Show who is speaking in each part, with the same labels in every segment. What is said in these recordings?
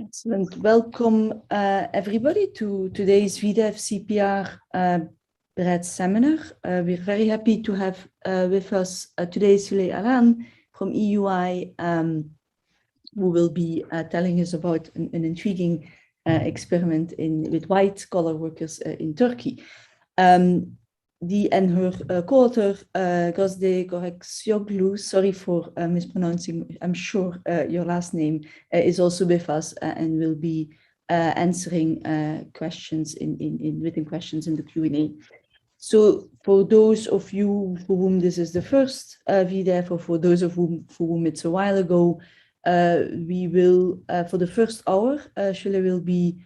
Speaker 1: Excellent. Welcome, everybody, to today's VDEV CPR BREAD seminar. We're very happy to have with us today Sule from EUI, who will be telling us about an intriguing experiment with white-collar workers in Turkey. And her co-author, Gozde Corekcioglu, sorry for mispronouncing, I'm sure your last name, is also with us and will be answering questions in written questions in the Q&A. So for those of you for whom this is the first VDEV, or for those of for whom it's a while ago, we will, for the first hour, Sule will be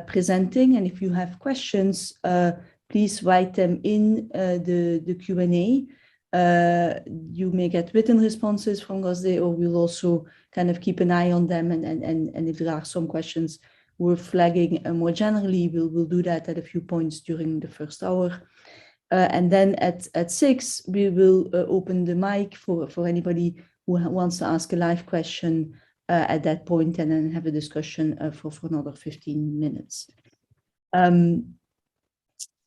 Speaker 1: presenting, and if you have questions, please write them in the Q&A. You may get written responses from Gozde, or we'll also kind of keep an eye on them. And if there are some questions worth flagging more generally, we'll do that at a few points during the first hour. And then at 6, we will open the mic for anybody who wants to ask a live question at that point, and then have a discussion for another 15 minutes.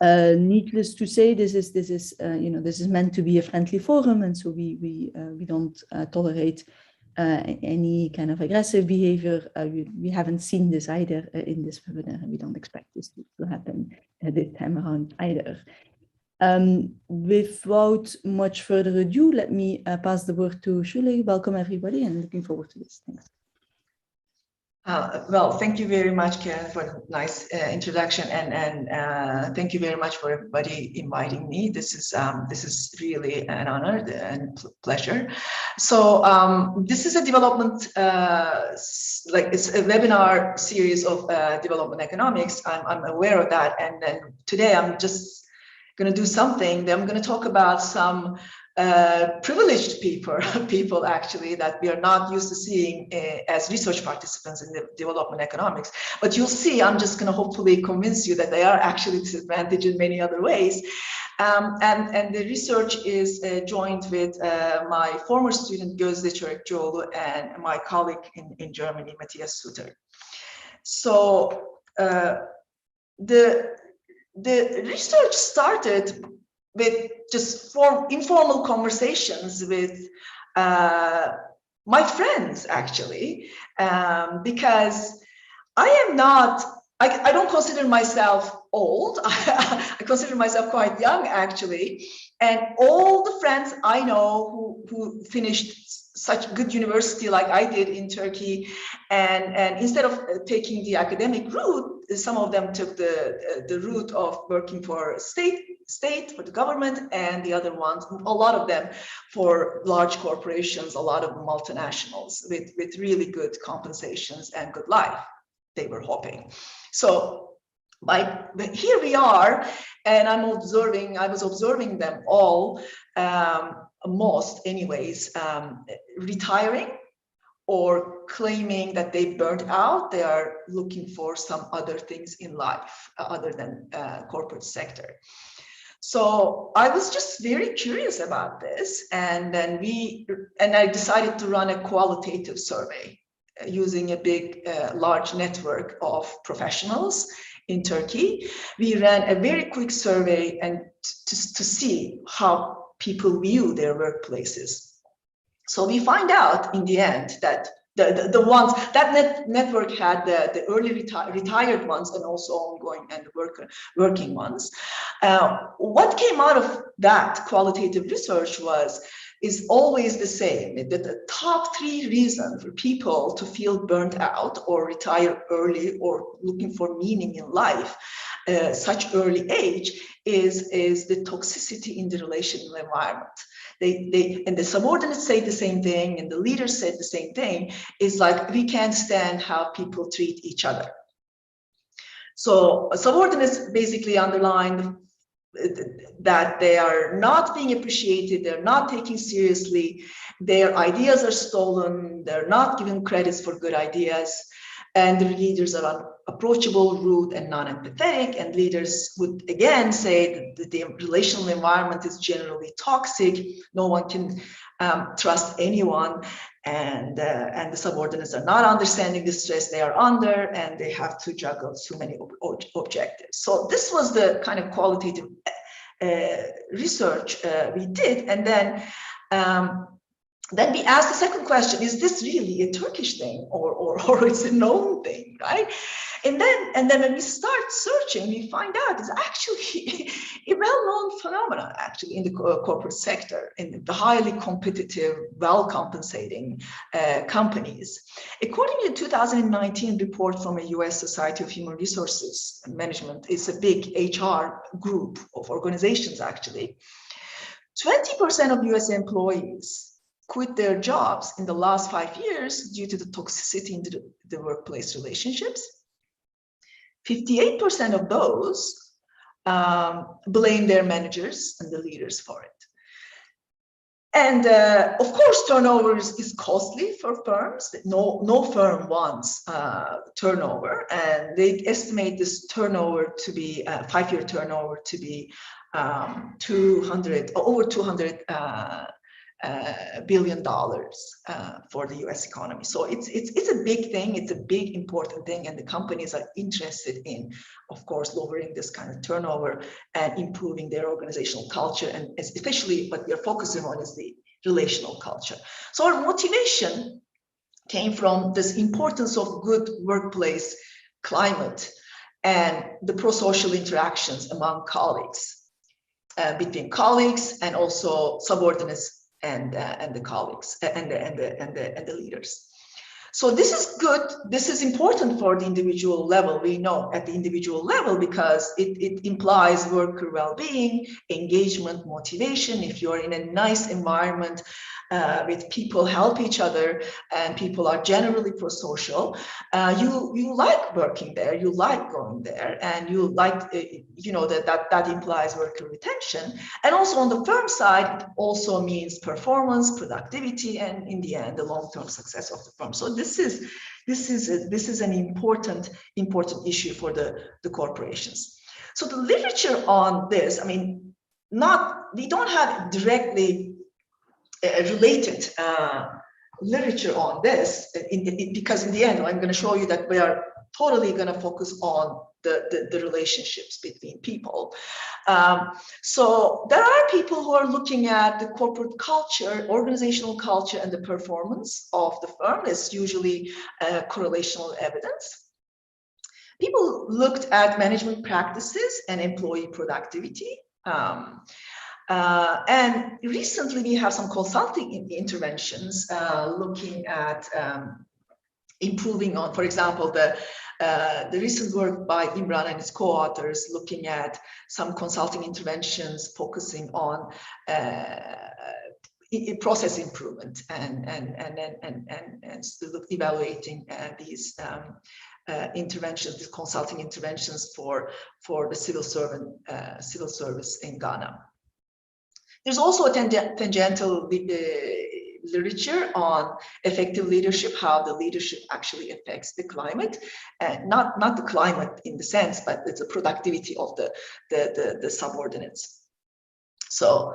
Speaker 1: Needless to say, this is meant to be a friendly forum, and so we don't tolerate any kind of aggressive behavior. We haven't seen this either in this webinar, and we don't expect this to happen this time around either. Without much further ado, let me pass the word to Sule. Welcome everybody, and looking forward to this. Thanks.
Speaker 2: Well, thank you very much, Karen, for the nice introduction, and thank you very much for everybody inviting me. This is really an honor and pleasure. So this is a development, it's a webinar series of development economics. I'm aware of that, and then today I'm just going to do something. I'm going to talk about some privileged people actually that we are not used to seeing as research participants in the development economics. But you'll see, I'm just going to hopefully convince you that they are actually disadvantaged in many other ways. And the research is joined with my former student Gozde Corekcioglu and my colleague in Germany, Matthias Sutter. So the research started with just informal conversations with my friends, actually, because I don't consider myself old. I consider myself quite young, actually. And all the friends I know who finished such good university like I did in Turkey, and instead of taking the academic route, some of them took the route of working for state for the government, and the other ones, a lot of them, for large corporations, a lot of multinationals with really good compensations and good life, they were hoping. So here we are, and I was observing them all, most anyways, retiring or claiming that they burned out. They are looking for some other things in life other than corporate sector. So I was just very curious about this, and then I decided to run a qualitative survey using a big, large network of professionals in Turkey. We ran a very quick survey and to see how people view their workplaces. So we find out in the end that the ones that network had the early retired ones, and also ongoing and working ones. What came out of that qualitative research is always the same. The top 3 reasons for people to feel burnt out or retire early or looking for meaning in life, such early age, is the toxicity in the relational environment. And the subordinates say the same thing, and the leaders said the same thing. Is like, we can't stand how people treat each other. So subordinates basically underline that they are not being appreciated, they're not taken seriously, their ideas are stolen, they're not given credits for good ideas. and the leaders are approachable, rude, and non-empathetic, and leaders would again say that the relational environment is generally toxic, no one can trust anyone, and the subordinates are not understanding the stress they are under, and they have to juggle so many objectives. So this was the kind of qualitative research we did, and then we asked the second question: is this really a Turkish thing, or it's a known thing, right? And then when we start searching, we find out it's actually a well-known phenomenon, actually, in the corporate sector, in the highly competitive, well-compensating companies. According to a 2019 report from a US Society of Human Resources Management, it's a big HR group of organizations, actually. 20% of US employees quit their jobs in the last 5 years due to the toxicity in the workplace relationships. 58% of those blame their managers and the leaders for it. And of course, turnover is costly for firms. No firm wants turnover, and they estimate this turnover to be five-year turnover to be over $200 billion for the US economy. So it's a big thing, it's a big important thing, and the companies are interested in, of course, lowering this kind of turnover and improving their organizational culture, and especially what we are focusing on is the relational culture. So our motivation came from this importance of good workplace climate and the pro-social interactions among colleagues, between colleagues and also subordinates and the colleagues and the leaders. So this is good. This is important for the individual level. We know at the individual level because it implies worker well-being, engagement, motivation. If you're in a nice environment with people help each other and people are generally pro-social, you like working there, you like going there, and you like, that implies worker retention. And also on the firm side, it also means performance, productivity, and in the end, the long-term success of the firm. So this is an important issue for the corporations. So the literature on this, I mean, we don't have directly related literature on this, because in the end, I'm going to show you that we are totally going to focus on the relationships between people. So there are people who are looking at the corporate culture, organizational culture, and the performance of the firm. It's usually correlational evidence. People looked at management practices and employee productivity. And recently we have some consulting interventions looking at improving on, for example, the recent work by Imran and his co-authors looking at some consulting interventions focusing on process improvement and evaluating these interventions, these consulting interventions for the civil service in Ghana. There's also a tangential literature on effective leadership, how the leadership actually affects the climate, and not the climate in the sense, but it's the productivity of the subordinates. So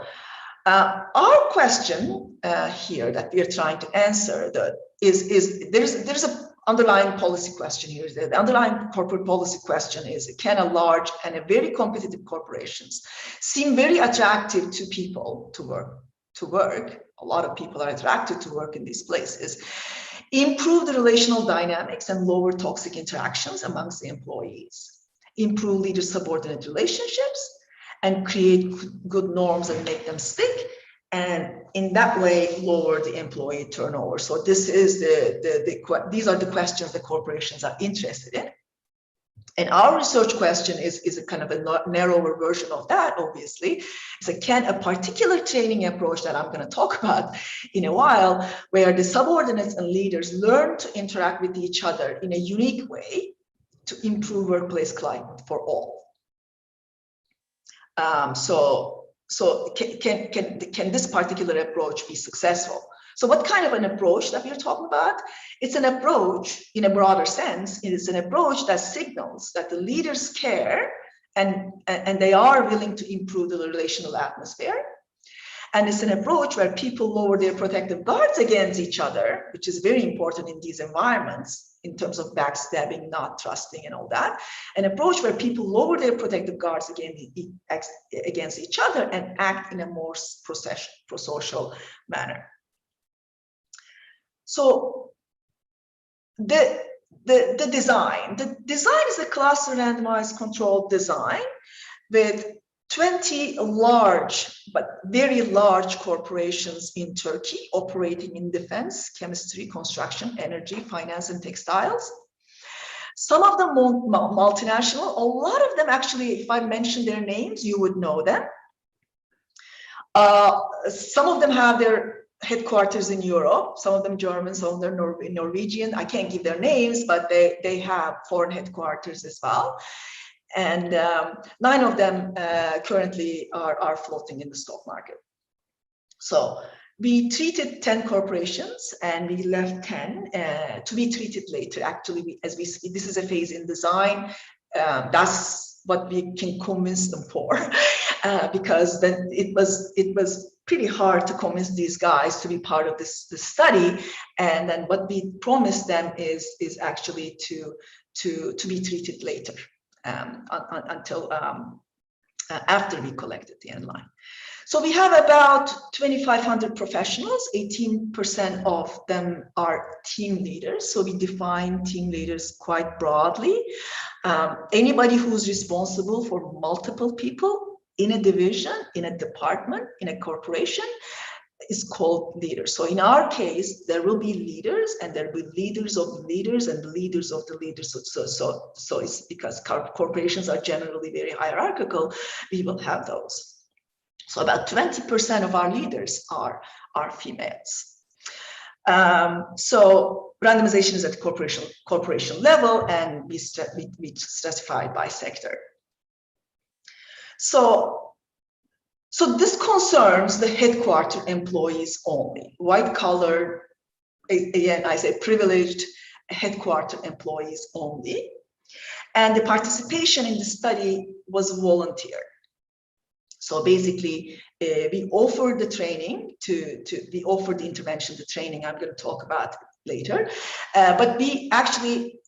Speaker 2: our question here that we are trying to answer is there's a underlying policy question here. The underlying corporate policy question is, can a large and a very competitive corporations seem very attractive to people to work? A lot of people are attracted to work in these places. Improve the relational dynamics and lower toxic interactions amongst the employees. Improve leader-subordinate relationships and create good norms and make them stick. And in that way, lower the employee turnover. So this is these are the questions that corporations are interested in. And our research question is a kind of a narrower version of that, obviously. So can a particular training approach that I'm going to talk about in a while, where the subordinates and leaders learn to interact with each other in a unique way to improve workplace climate for all? So can this particular approach be successful? So what kind of an approach that we're talking about? It's an approach in a broader sense. It is an approach that signals that the leaders care and they are willing to improve the relational atmosphere. And it's an approach where people lower their protective guards against each other, which is very important in these environments in terms of backstabbing, not trusting, and all that. An approach where people lower their protective guards against each other and act in a more pro-social manner. So the design is a cluster randomized controlled design with 20 large, but very large corporations in Turkey operating in defense, chemistry, construction, energy, finance, and textiles. Some of them multinational, a lot of them actually, if I mention their names, you would know them. Some of them have their headquarters in Europe, some of them German, some of them Norwegian. I can't give their names, but they have foreign headquarters as well. And 9 of them currently are floating in the stock market. So we treated 10 corporations and we left 10 to be treated later. Actually, as we see, this is a phase in design. That's what we can convince them for, because then it was pretty hard to convince these guys to be part of this study. And then what we promised them is actually to be treated later. Until after we collected the end line. So we have about 2,500 professionals, 18% of them are team leaders. So we define team leaders quite broadly. Anybody who's responsible for multiple people in a division, in a department, in a corporation, is called leaders. So in our case, there will be leaders and there will be leaders of the leaders and leaders of the leaders. So it's because corporations are generally very hierarchical, we will have those. So about 20% of our leaders are females. So randomization is at corporation level, and we stratified by sector. So this concerns the headquarter employees only, white collar, again, I say privileged headquarter employees only. And the participation in the study was volunteer. So basically, we offered the training we offered the intervention, the training I'm going to talk about later. But we actually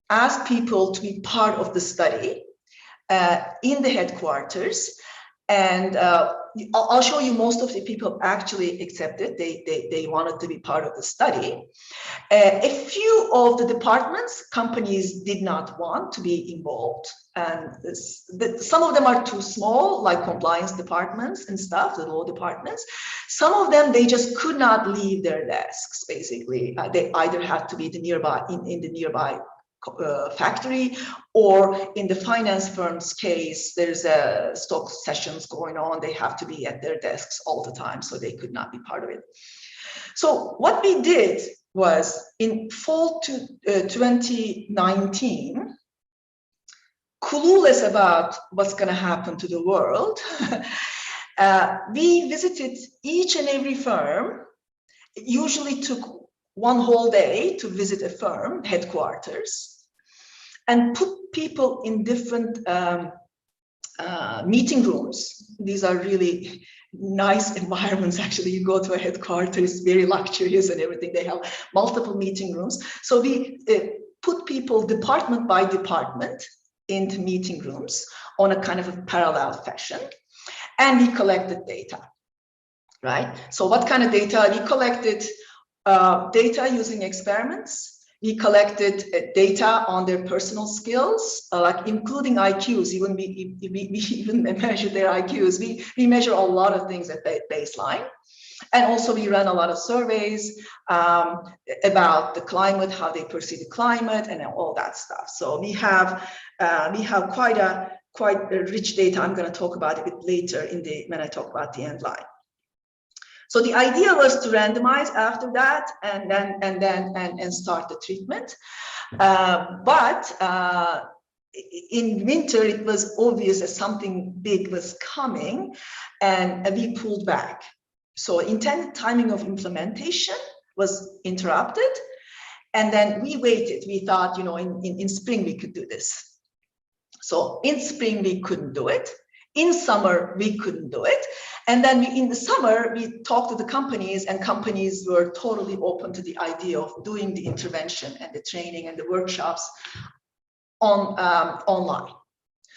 Speaker 2: asked people to be part of the study in the headquarters. And I'll show you most of the people actually accepted. They wanted to be part of the study. A few of the departments, companies did not want to be involved. And some of them are too small, like compliance departments and stuff, the law departments. Some of them, they just could not leave their desks, basically. They either had to be in the nearby factory, or in the finance firm's case, there's stock sessions going on. They have to be at their desks all the time, so they could not be part of it. So what we did was in fall 2019, clueless about what's going to happen to the world, we visited each and every firm. It usually took one whole day to visit a firm headquarters and put people in different meeting rooms. These are really nice environments. Actually, you go to a headquarters, very luxurious and everything. They have multiple meeting rooms. So we put people department by department into meeting rooms on a kind of a parallel fashion, and we collected data, right? So what kind of data? We collected data using experiments. We collected data on their personal skills, like including IQs. We even measure their IQs. We measure a lot of things at baseline. And also we ran a lot of surveys about the climate, how they perceive the climate, and all that stuff. So we have quite a rich data. I'm going to talk about it a bit later when I talk about the end line. So the idea was to randomize after that and start the treatment. But in winter, it was obvious that something big was coming, and we pulled back. So intended timing of implementation was interrupted. And then we waited. We thought, you know, in spring we could do this. So in spring we couldn't do it. In summer we couldn't do it. And then in the summer we talked to the companies, and companies were totally open to the idea of doing the intervention and the training and the workshops online.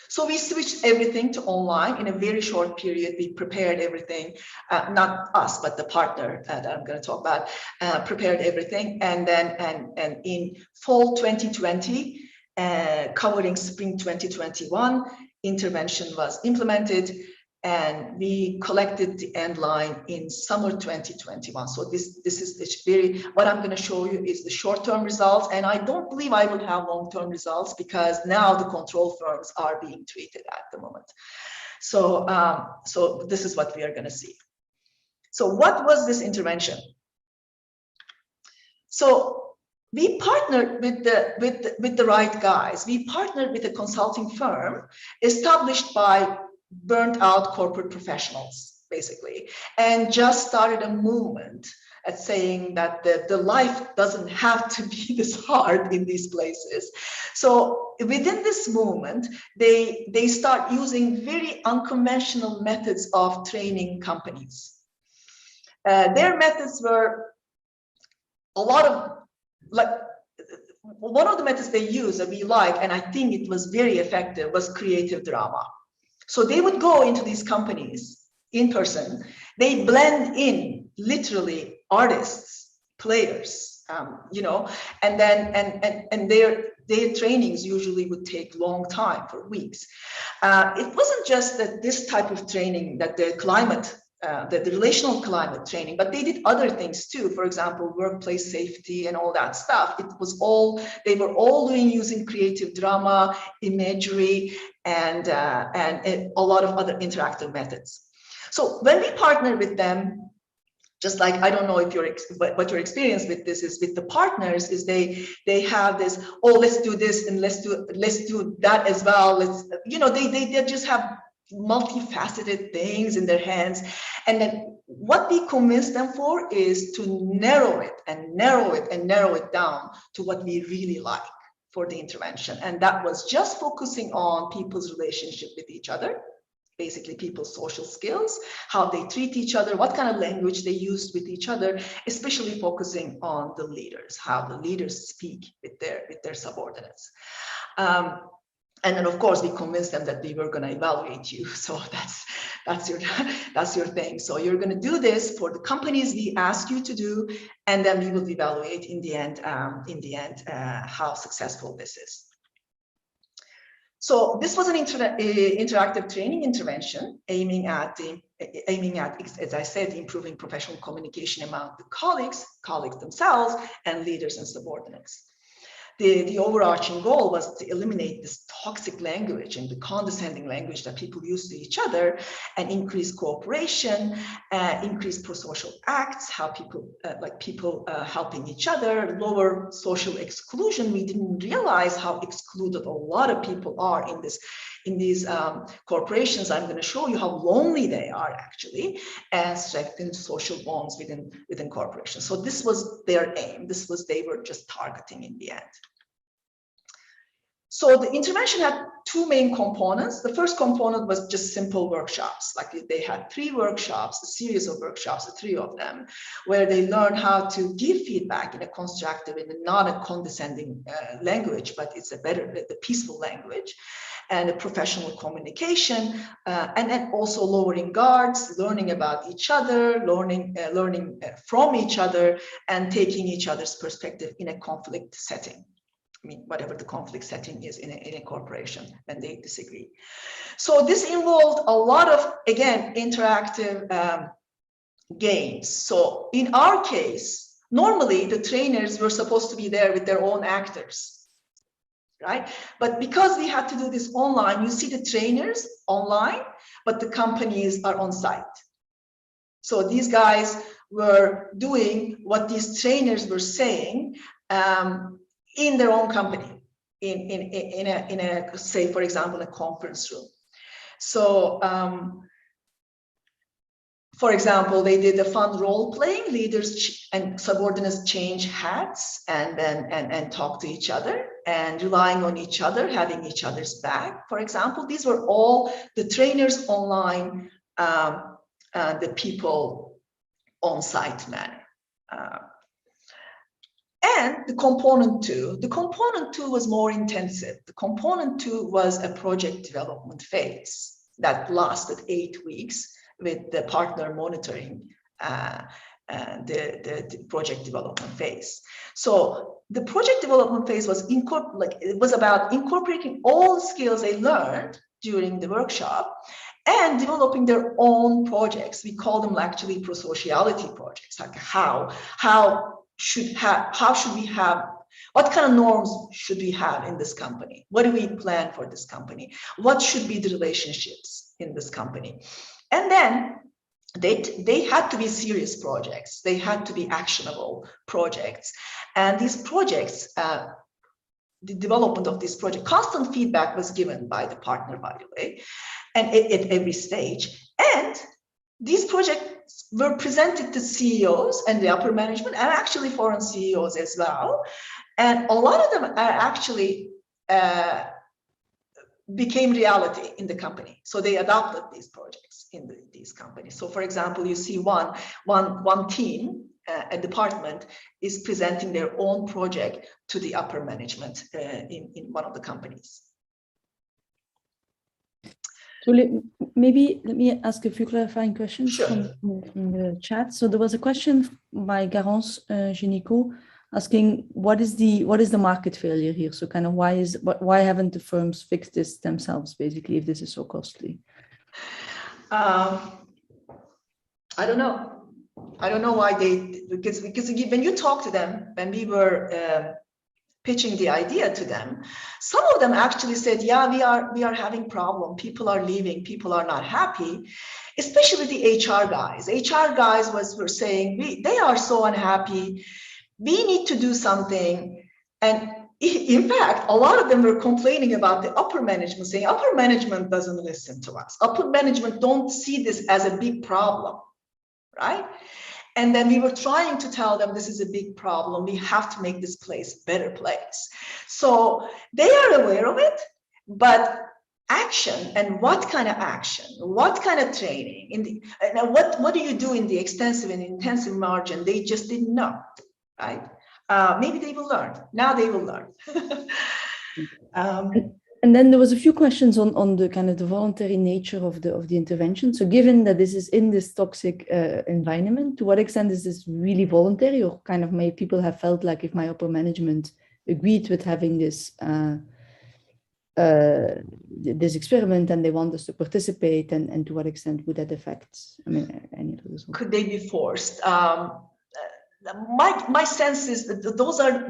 Speaker 2: So we switched everything to online in a very short period. We prepared everything, not us, but the partner that I'm going to talk about, prepared everything. And then and in fall 2020, covering spring 2021, intervention was implemented, and we collected the end line in summer 2021. So this is what I'm going to show you is the short-term results, and I don't believe I will have long-term results because now the control firms are being treated at the moment. So so this is what we are going to see. So what was this intervention? So we partnered with the right guys. We partnered with a consulting firm established by burnt out corporate professionals, basically, and just started a movement at saying that the life doesn't have to be this hard in these places. So within this movement, they start using very unconventional methods of training companies. Their methods were a lot of, like, one of the methods they use that we like, and I think it was very effective, was creative drama. So they would go into these companies in person. They blend in literally artists, players, you know, and then and their trainings usually would take long time, for weeks. It wasn't just that this type of training, that the climate, the relational climate training, but they did other things too. For example, workplace safety and all that stuff. It was all, they were all doing using creative drama, imagery, and a lot of other interactive methods. So when we partner with them, just like, I don't know if what your experience with this is with the partners, is they have this, oh, let's do this and let's do that as well. Let's, you know, they just have multifaceted things in their hands. And then what we convince them for is to narrow it and narrow it and narrow it down to what we really like for the intervention. And that was just focusing on people's relationship with each other, basically people's social skills, how they treat each other, what kind of language they used with each other, especially focusing on the leaders, how the leaders speak with their subordinates. And then, of course, we convinced them that we were going to evaluate you. So that's your thing. So you're going to do this for the companies we ask you to do, and then we will evaluate in the end how successful this is. So this was an interactive training intervention aiming at, as I said, improving professional communication among the colleagues themselves, and leaders and subordinates. The overarching goal was to eliminate this toxic language and the condescending language that people use to each other, and increase cooperation, increase pro-social acts, how people helping each other, lower social exclusion. We didn't realize how excluded a lot of people are in these corporations. I'm going to show you how lonely they are actually, and strengthen social bonds within corporations. So this was their aim. They were just targeting in the end. So the intervention had two main components. The first component was just simple workshops. Like they had 3 workshops, a series of workshops, 3 of them, where they learned how to give feedback in a constructive, in a not a condescending language, but it's the peaceful language, and a professional communication, and then also lowering guards, learning about each other, learning from each other, and taking each other's perspective in a conflict setting. I mean, whatever the conflict setting is in a corporation when they disagree. So this involved a lot of, again, interactive games. So in our case, normally the trainers were supposed to be there with their own actors, right? But because we had to do this online, you see the trainers online, but the companies are on site. So these guys were doing what these trainers were saying, in their own company, in a say, for example, a conference room. So For example, they did a fun role playing, leaders and subordinates change hats and talk to each other and relying on each other, having each other's back. For example, these were all the trainers online, the people on site manner. And the component two was more intensive. The component two was a project development phase that lasted 8 weeks with the partner monitoring the project development phase. So the project development phase was about incorporating all the skills they learned during the workshop and developing their own projects. We call them actually prosociality projects, like what kind of norms should we have in this company? What do we plan for this company? What should be the relationships in this company? And then they had to be serious projects. They had to be actionable projects. And these projects, the development of this project, constant feedback was given by the partner, by the way, and at every stage. And these projects were presented to CEOs and the upper management, and actually foreign CEOs as well. And a lot of them actually became reality in the company. So they adopted these projects in these companies. So for example, you see one team, a department is presenting their own project to the upper management in one of the companies.
Speaker 1: So maybe let me ask a few clarifying questions.
Speaker 2: Sure.
Speaker 1: from the chat. So there was a question by Garance Genico asking what is the market failure here? So kind of why haven't the firms fixed this themselves, basically, if this is so costly?
Speaker 2: I don't know. I don't know why because when you talk to them, when we were pitching the idea to them, some of them actually said, yeah, we are having problem. People are leaving. People are not happy, especially the HR guys. HR guys were saying, they are so unhappy. We need to do something. And in fact, a lot of them were complaining about the upper management, saying upper management doesn't listen to us. Upper management don't see this as a big problem, right? And then we were trying to tell them this is a big problem. We have to make this place a better place. So they are aware of it, but action and what kind of action, what kind of training, what do you do in the extensive and intensive margin? They just didn't know, right? Maybe they will learn. Now they will learn.
Speaker 1: And then there was a few questions on the kind of the voluntary nature of the intervention. So given that this is in this toxic environment, to what extent is this really voluntary, or kind of may people have felt like if my upper management agreed with having this this experiment and they want us to participate, and to what extent would that affect, I mean, any of those? Could
Speaker 2: they be forced? My sense is that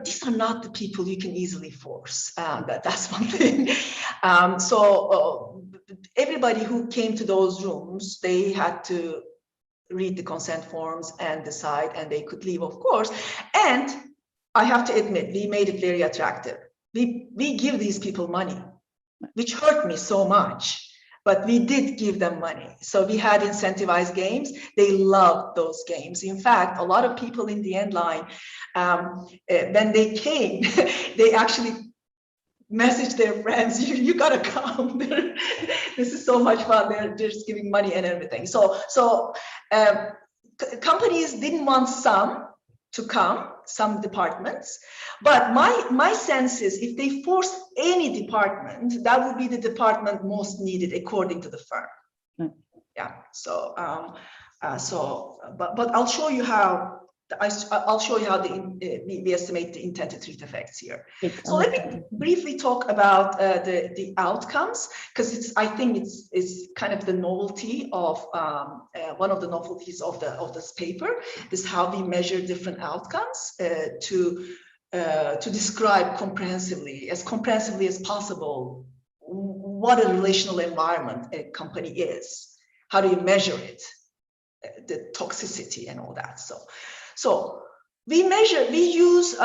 Speaker 2: these are not the people you can easily force. That's one thing. So everybody who came to those rooms, they had to read the consent forms and decide, and they could leave, of course. And I have to admit, we made it very attractive. We give these people money, which hurt me so much. But we did give them money. So we had incentivized games. They loved those games. In fact, a lot of people in the end line, when they came, they actually messaged their friends, you gotta come. This is so much fun. They're just giving money and everything. So companies didn't want some to come, some departments, but my sense is if they force any department, that would be the department most needed according to the firm. Yeah. So but I'll show you how we estimate the intent to treat effects here. So let me briefly talk about the outcomes, because I think it's kind of the novelty of one of the novelties of this paper is how we measure different outcomes to describe comprehensively as possible what a relational environment a company is. How do you measure it? The toxicity and all that. So we use 3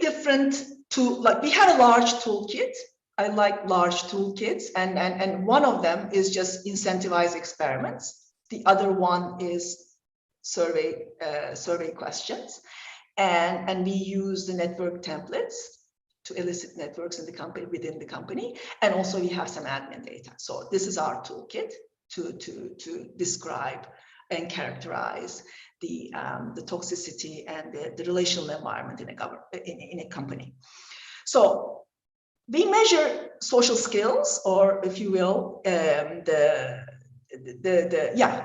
Speaker 2: different tools. Like we had a large toolkit I like large toolkits, and one of them is just incentivize experiments. The other one is survey questions, and we use the network templates to elicit networks in the company, within the company, and also we have some admin data. So this is our toolkit to describe and characterize the toxicity and the relational environment in a company. So we measure social skills, or if you will,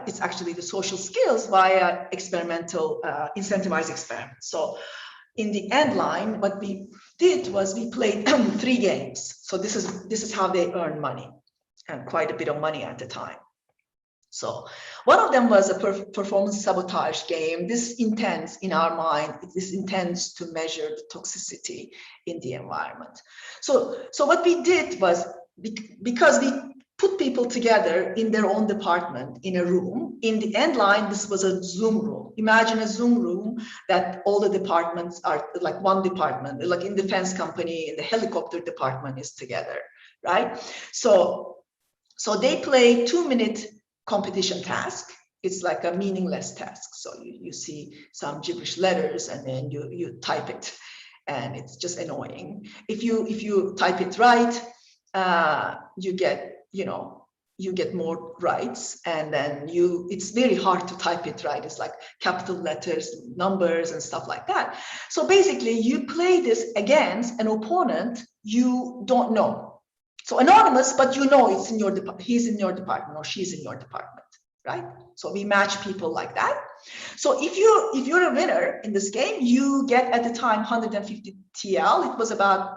Speaker 2: it's actually the social skills via experimental incentivized experiments. So in the end line, what we did was we played 3 games. So this is how they earn money, and quite a bit of money at the time. So one of them was a performance sabotage game. This intends, in our mind, this intends to measure the toxicity in the environment. So what we did was, because we put people together in their own department in a room, in the end line, this was a Zoom room. Imagine a Zoom room that all the departments are like one department, like in defense company, the helicopter department is together, right? So they play 2-minute competition task. It's like a meaningless task. So you see some gibberish letters and then you type it, and it's just annoying. If you type it right, you get more rights, and then it's very hard to type it right. It's like capital letters, numbers, and stuff like that. So basically, you play this against an opponent you don't know. So anonymous, but you know it's in your he's in your department or she's in your department, right? So we match people like that. So if you're a winner in this game, you get at the time 150 TL. It was about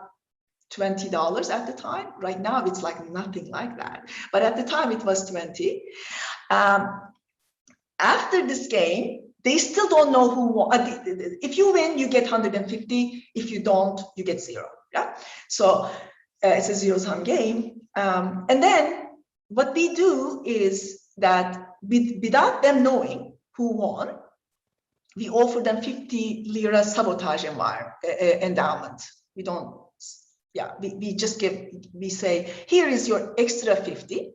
Speaker 2: $20 at the time. Right now, it's like nothing like that. But at the time, it was 20. After this game, they still don't know who won. If you win, you get 150. If you don't, you get 0. Yeah. So it's a zero-sum game. And then what we do is that without them knowing who won, we offer them 50 lira sabotage endowment. We don't. Yeah, we just we say, here is your extra 50.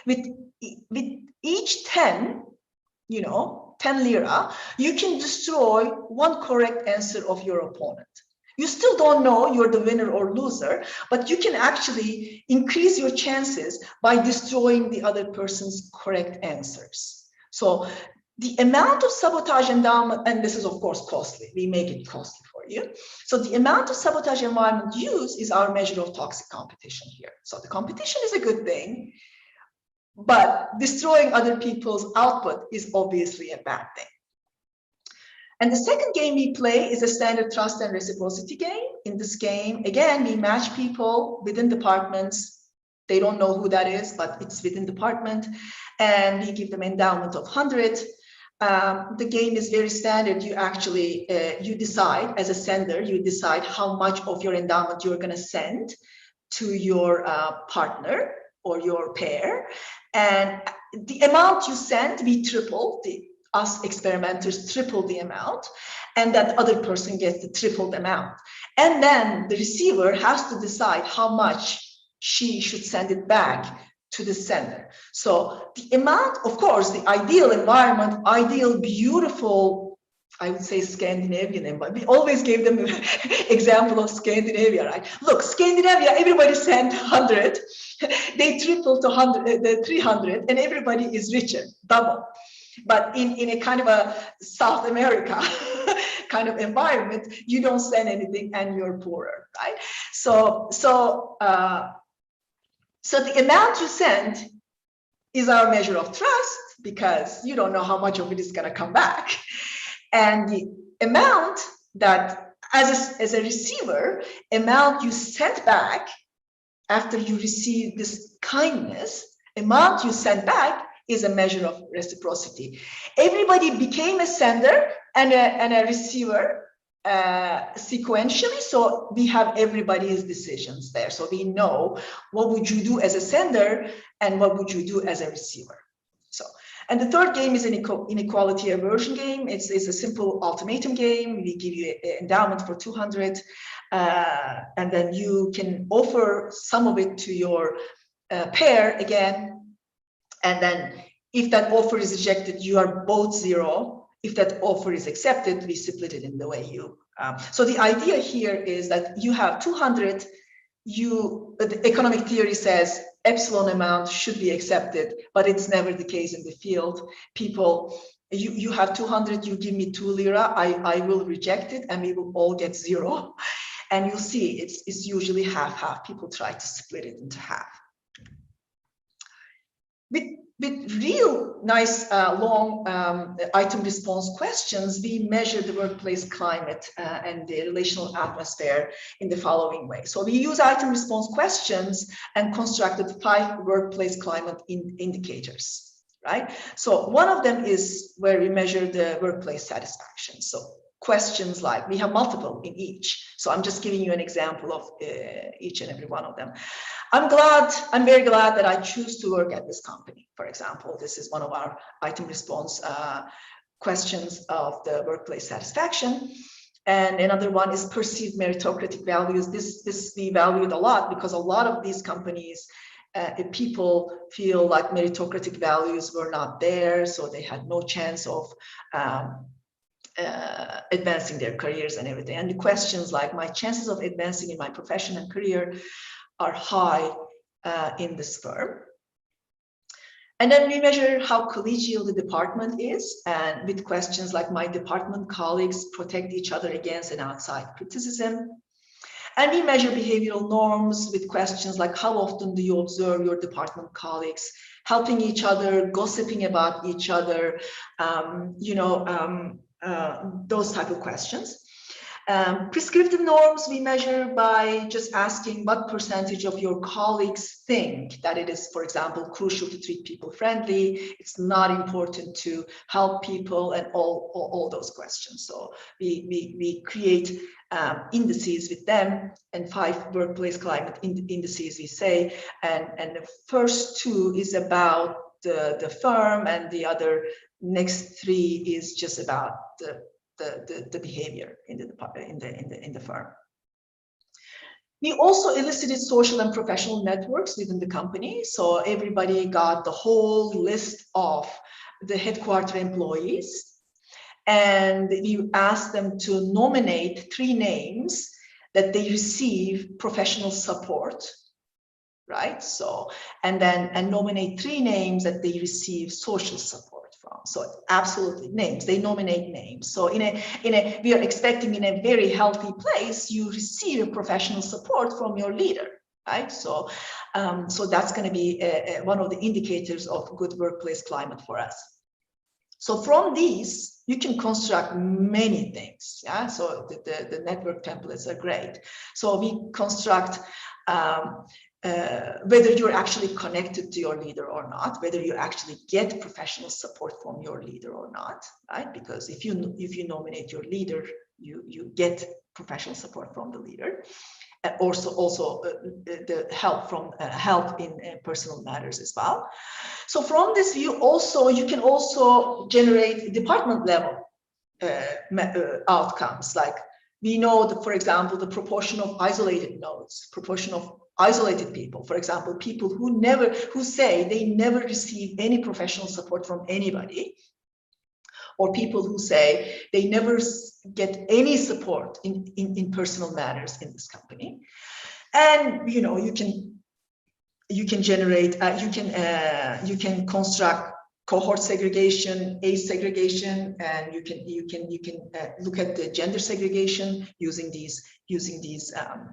Speaker 2: With each 10, 10 lira, you can destroy one correct answer of your opponent. You still don't know you're the winner or loser, but you can actually increase your chances by destroying the other person's correct answers. So the amount of sabotage endowment, and this is of course costly, we make it costly for you. So the amount of sabotage environment used is our measure of toxic competition here. So the competition is a good thing, but destroying other people's output is obviously a bad thing. And the second game we play is a standard trust and reciprocity game. In this game, again, we match people within departments. They don't know who that is, but it's within department. And we give them endowment of 100. The game is very standard. You actually, you decide as a sender, you decide how much of your endowment you're going to send to your partner or your pair. And the amount you send, we triple. Us experimenters triple the amount, and that other person gets the tripled amount. And then the receiver has to decide how much she should send it back to the sender. So the amount, of course, the ideal environment, ideal, beautiful, I would say Scandinavian environment. We always gave them an example of Scandinavia, right? Look, Scandinavia, everybody sent 100. They triple to 100, 300, and everybody is richer, double. But in a kind of a South America kind of environment, you don't send anything and you're poorer, right? So the amount you send is our measure of trust, because you don't know how much of it is going to come back. And the amount that, as a receiver, amount you sent back after you receive this kindness, amount you sent back is a measure of reciprocity. Everybody became a sender and a receiver sequentially, so we have everybody's decisions there. So we know what would you do as a sender and what would you do as a receiver. So, And the third game is an inequality aversion game. It's a simple ultimatum game. We give you an endowment for 200, and then you can offer some of it to your pair again. And then if that offer is rejected, you are both 0. If that offer is accepted, we split it in the way you. So the idea here is that you have 200. The economic theory says epsilon amount should be accepted, but it's never the case in the field. People, you have 200, you give me 2 lira, I will reject it, and we will all get 0. And you'll see it's usually half-half. People try to split it into half. With real nice long item response questions, we measure the workplace climate and the relational atmosphere in the following way. So we use item response questions and constructed 5 workplace climate indicators, right? So one of them is where we measure the workplace satisfaction. So questions like, we have multiple in each. So I'm just giving you an example of each and every one of them. I'm very glad that I choose to work at this company. For example, this is one of our item response questions of the workplace satisfaction. And another one is perceived meritocratic values. This we valued a lot because a lot of these companies, people feel like meritocratic values were not there, so they had no chance of advancing their careers and everything. And the questions like, my chances of advancing in my profession and career are high in this firm. And then we measure how collegial the department is, and with questions like, my department colleagues protect each other against an outside criticism. And we measure behavioral norms with questions like, how often do you observe your department colleagues helping each other, gossiping about each other, those type of questions. Prescriptive norms we measure by just asking what percentage of your colleagues think that it is, for example, crucial to treat people friendly, it's not important to help people, and all those questions. So we create indices with them, and 5 workplace climate indices we say, and the first 2 is about the firm, and the other next 3 is just about the behavior in the firm. We also elicited social and professional networks within the company. So everybody got the whole list of the headquarter employees, and we asked them to nominate 3 names that they receive professional support, right? So, and nominate 3 names that they receive social support from. So absolutely names, they nominate names. So we are expecting in a very healthy place, you receive professional support from your leader, right? So, so that's going to be one of the indicators of good workplace climate for us. So from these, you can construct many things. Yeah, so the network templates are great. So we construct whether you're actually connected to your leader or not, whether you actually get professional support from your leader or not, right? Because if you nominate your leader, you get professional support from the leader. Also the help in personal matters as well. So from this view, you can also generate department level outcomes. Like we know that, for example, the proportion of isolated nodes, proportion of isolated people, for example, people who say they never receive any professional support from anybody, or people who say they never get any support in personal matters in this company. And you can generate, you can construct cohort segregation, age segregation, and you can look at the gender segregation using these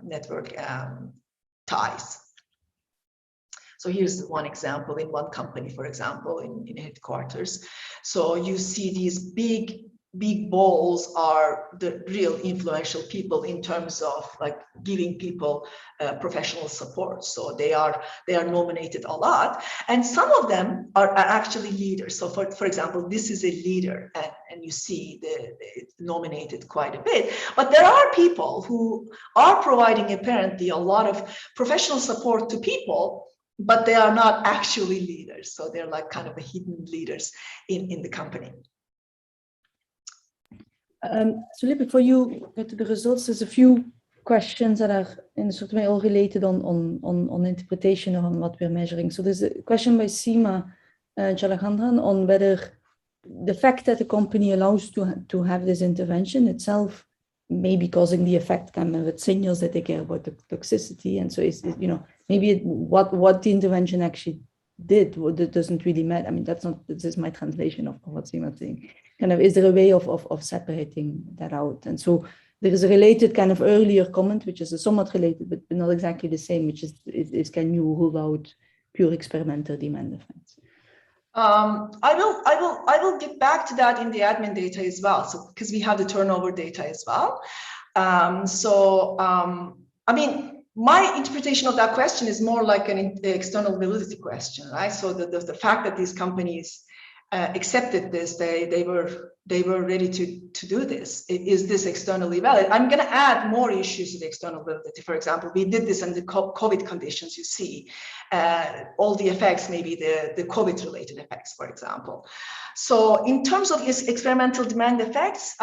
Speaker 2: network ties. So here's one example in one company, for example, in headquarters. So you see these big balls are the real influential people in terms of like giving people professional support. So they are nominated a lot, and some of them are actually leaders. So for example, this is a leader, and you see it's nominated quite a bit. But there are people who are providing apparently a lot of professional support to people but they are not actually leaders. So they're like kind of the hidden leaders in the company.
Speaker 1: Sule, before you get to the results, there's a few questions that are in a certain way all related on interpretation or on what we're measuring. So there's a question by Seema Jalagandran on whether the fact that the company allows to have this intervention itself may be causing the effect, kind of it signals that they care about the toxicity. And so is, you know, maybe what the intervention actually did, it doesn't really matter. I mean, this is my translation of what Seema's saying. Kind of, is there a way of separating that out? And so there is a related kind of earlier comment, which is somewhat related, but not exactly the same, which is can you rule out pure experimental demand effects?
Speaker 2: I will get back to that in the admin data as well. So because we have the turnover data as well. I mean, my interpretation of that question is more like an external validity question, right? So the fact that these companies accepted this, they were ready to do this. Is this externally valid? I'm going to add more issues to the external validity. For example, we did this under COVID conditions. You see, all the effects, maybe the COVID-related effects, for example. So in terms of experimental demand effects,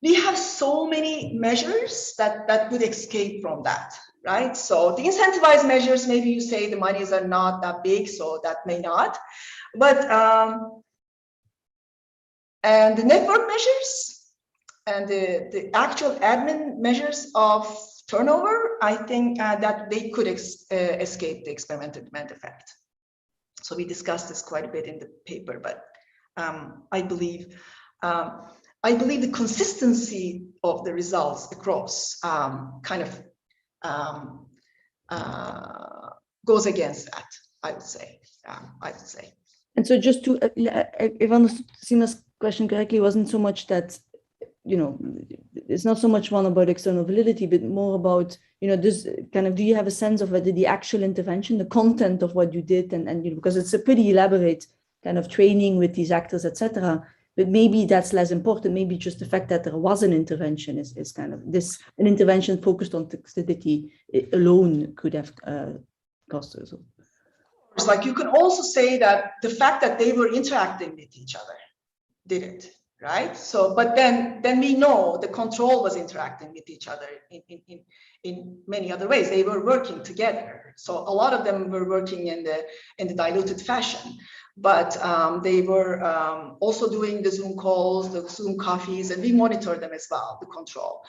Speaker 2: we have so many measures that would escape from that. Right, so the incentivized measures, maybe you say the monies are not that big, so that may not. But and the network measures and the actual admin measures of turnover, I think that they could escape the experimental demand effect. So we discussed this quite a bit in the paper, but I believe the consistency of the results across kind of goes against that, I would say.
Speaker 1: And so just to, if I understood Seema's question correctly, wasn't so much that, you know, it's not so much one about external validity, but more about, you know, this kind of, do you have a sense of whether the actual intervention, the content of what you did, and you know, because it's a pretty elaborate kind of training with these actors, etc. But maybe that's less important. Maybe just the fact that there was an intervention is kind of this, an intervention focused on toxicity alone could have cost us.
Speaker 2: It's like you can also say that the fact that they were interacting with each other did it, right? So, but then we know the control was interacting with each other in many other ways. They were working together. So a lot of them were working in the diluted fashion. But they were also doing the Zoom calls, the Zoom coffees, and we monitor them as well, the control.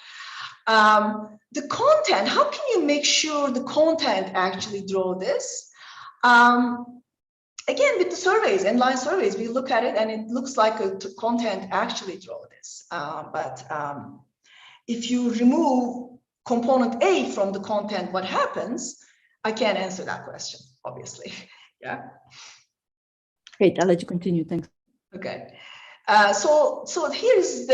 Speaker 2: The content, how can you make sure the content actually draw this? Again, with the surveys, inline surveys, we look at it and it looks like a content actually draw this. But if you remove component A from the content, what happens? I can't answer that question, obviously. Yeah.
Speaker 1: Great, I'll let you continue. Thanks.
Speaker 2: Okay, so here is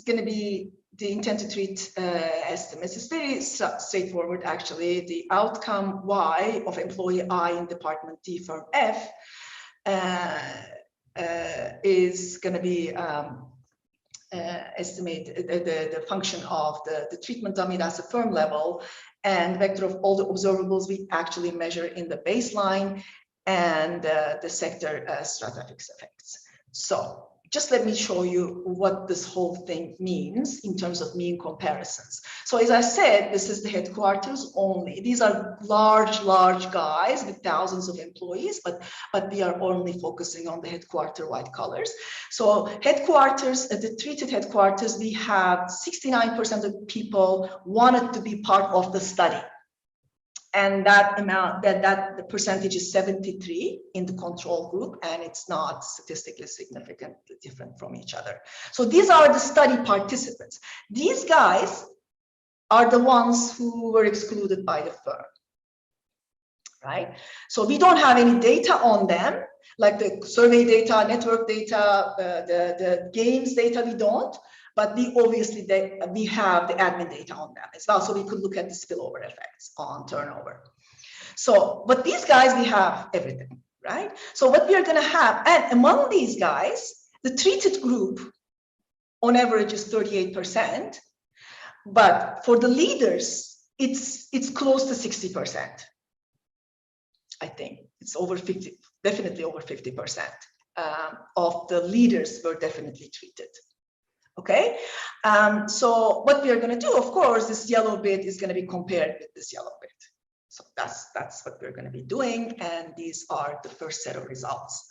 Speaker 2: going to be the intent to treat estimates. It's very straightforward, actually. The outcome Y of employee I in department D firm F is going to be estimate the function of the treatment dummy, that's the firm level, and vector of all the observables we actually measure in the baseline, and the sector stratigraphics effects. So just let me show you what this whole thing means in terms of mean comparisons. So as I said, this is the headquarters only. These are large guys with thousands of employees, but we are only focusing on the headquarter white collars. So headquarters, the treated headquarters, we have 69% of people wanted to be part of the study. And that amount, that the percentage is 73 in the control group, and it's not statistically significantly different from each other. So these are the study participants. These guys are the ones who were excluded by the firm, right? So we don't have any data on them, like the survey data, network data, the games data, we don't. But we obviously, we have the admin data on them as well. So we could look at the spillover effects on turnover. So, but these guys, we have everything, right? So what we are going to have, and among these guys, the treated group on average is 38%. But for the leaders, it's close to 60%. I think it's over 50, definitely over 50% of the leaders were definitely treated. Okay, so what we are going to do, of course, this yellow bit is going to be compared with this yellow bit. So that's what we're going to be doing, and these are the first set of results.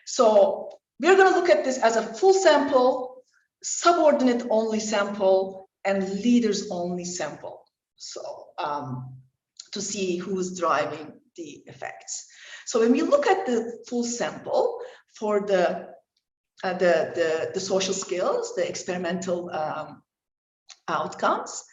Speaker 2: So we're going to look at this as a full sample, subordinate only sample, and leaders only sample. So to see who's driving the effects. So when we look at the full sample for the social skills, the experimental outcomes.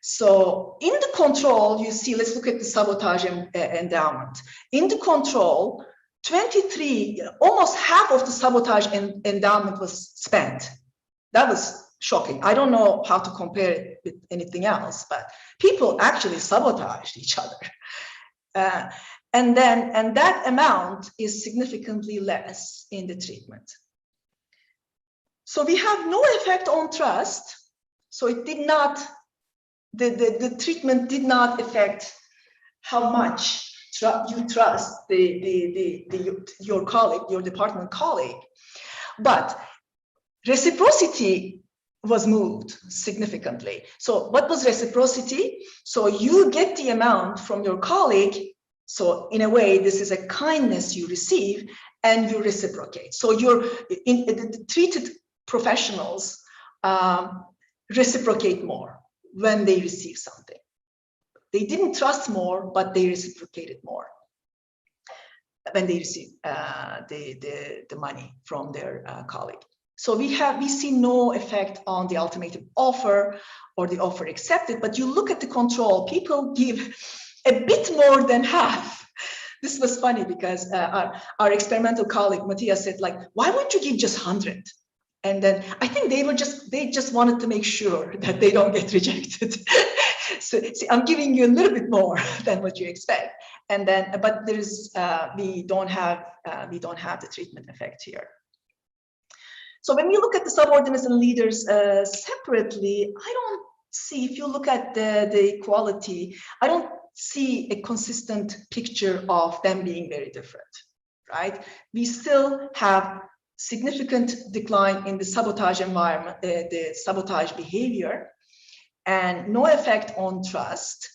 Speaker 2: So in the control, you see, let's look at the sabotage endowment. In the control, 23, almost half of the sabotage endowment was spent. That was shocking. I don't know how to compare it with anything else, but people actually sabotaged each other. And that amount is significantly less in the treatment. So we have no effect on trust. So it did not, the treatment did not affect how much you trust your colleague, your department colleague. But reciprocity was moved significantly. So what was reciprocity? So you get the amount from your colleague. So in a way, this is a kindness you receive and you reciprocate. So you're the treated professionals reciprocate more when they receive something. They didn't trust more, but they reciprocated more when they receive the money from their colleague. So we see no effect on the ultimatum offer or the offer accepted, but you look at the control, people give a bit more than half. This was funny because our experimental colleague Matthias said, like, why won't you give just 100? And then I think they just wanted to make sure that they don't get rejected. So see, I'm giving you a little bit more than what you expect. And then, but there's we don't have the treatment effect here. So when you look at the subordinates and leaders separately, I don't see, if you look at the equality, I don't see a consistent picture of them being very different, right? We still have significant decline in the sabotage environment, the sabotage behavior, and no effect on trust.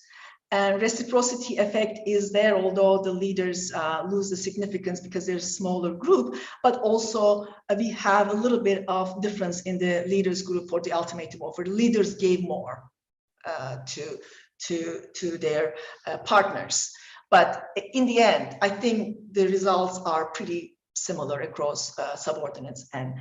Speaker 2: And reciprocity effect is there, although the leaders lose the significance because they're a smaller group, but also we have a little bit of difference in the leaders group for the ultimatum offer. The leaders gave more to their partners. But in the end, I think the results are pretty similar across subordinates and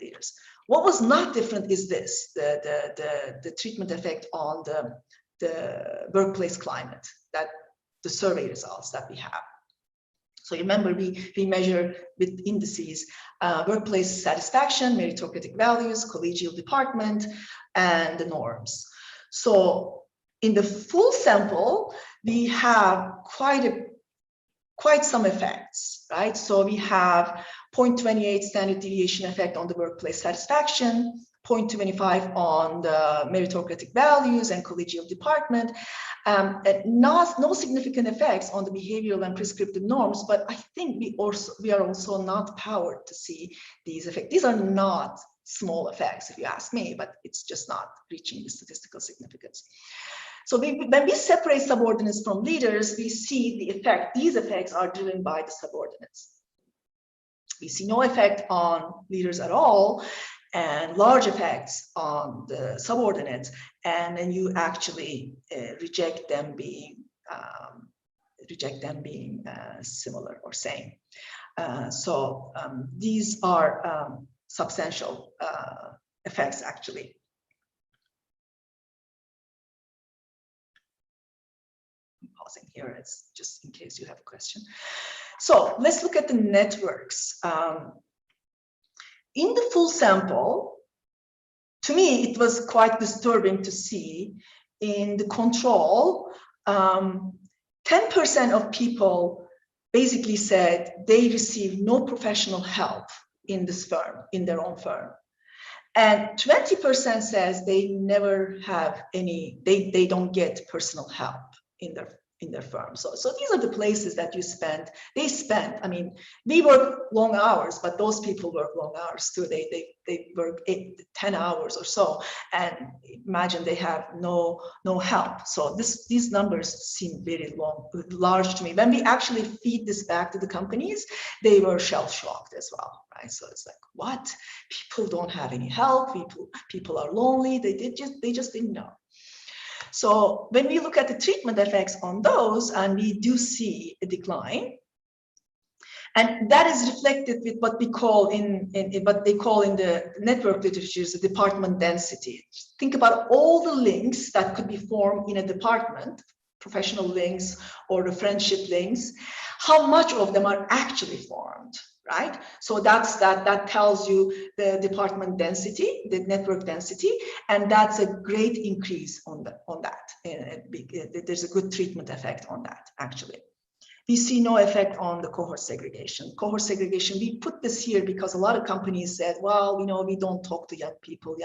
Speaker 2: leaders. What was not different is this, the treatment effect on the workplace climate, that the survey results that we have. So remember, we measure with indices workplace satisfaction, meritocratic values, collegial department, and the norms. So in the full sample, we have quite some effects, right? So we have 0.28 standard deviation effect on the workplace satisfaction, 0.25 on the meritocratic values and collegial department, no significant effects on the behavioral and prescriptive norms, but I think we are also not powered to see these effects. These are not small effects, if you ask me, but it's just not reaching the statistical significance. So when we separate subordinates from leaders, we see the effect. These effects are driven by the subordinates. We see no effect on leaders at all, and large effects on the subordinates, and then you actually reject them being similar or same. So these are substantial effects actually. I'm pausing here, it's just in case you have a question. So let's look at the networks. In the full sample, to me, it was quite disturbing to see in the control, 10% of people basically said they received no professional help in this firm, in their own firm. And 20% says they never have any, they don't get personal help in their firm. So these are the places that they spend. I mean, we work long hours, but those people work long hours too. They work 10 hours or so, and imagine they have no help. So these numbers seem very large to me. When we actually feed this back to the companies, they were shell-shocked as well, right? So it's like, what? People don't have any help. People are lonely. They just didn't know. So when we look at the treatment effects on those, and we do see a decline, and that is reflected with what we call in what they call in the network literature the department density. Think about all the links that could be formed in a department, professional links or the friendship links, how much of them are actually formed, right? So that tells you the department density, the network density, and that's a great increase on that. There's a good treatment effect on that, actually. We see no effect on the cohort segregation. Cohort segregation, we put this here because a lot of companies said, well, we don't talk to young people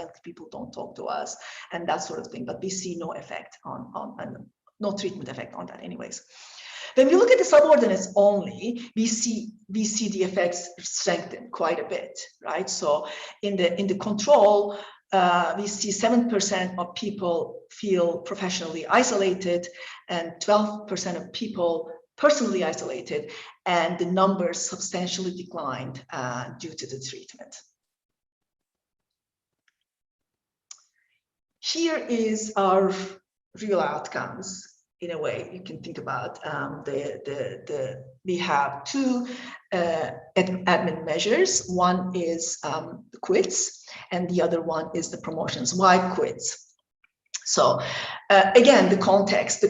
Speaker 2: don't talk to us, and that sort of thing, but we see no effect no treatment effect on that anyways. When we look at the subordinates only, we see the effects strengthen quite a bit, right? So in the control, we see 7% of people feel professionally isolated, and 12% of people personally isolated, and the numbers substantially declined due to the treatment. Here is our real outcomes. In a way, you can think about we have two admin measures. One is the quits, and the other one is the promotions. Why quits? So again, the context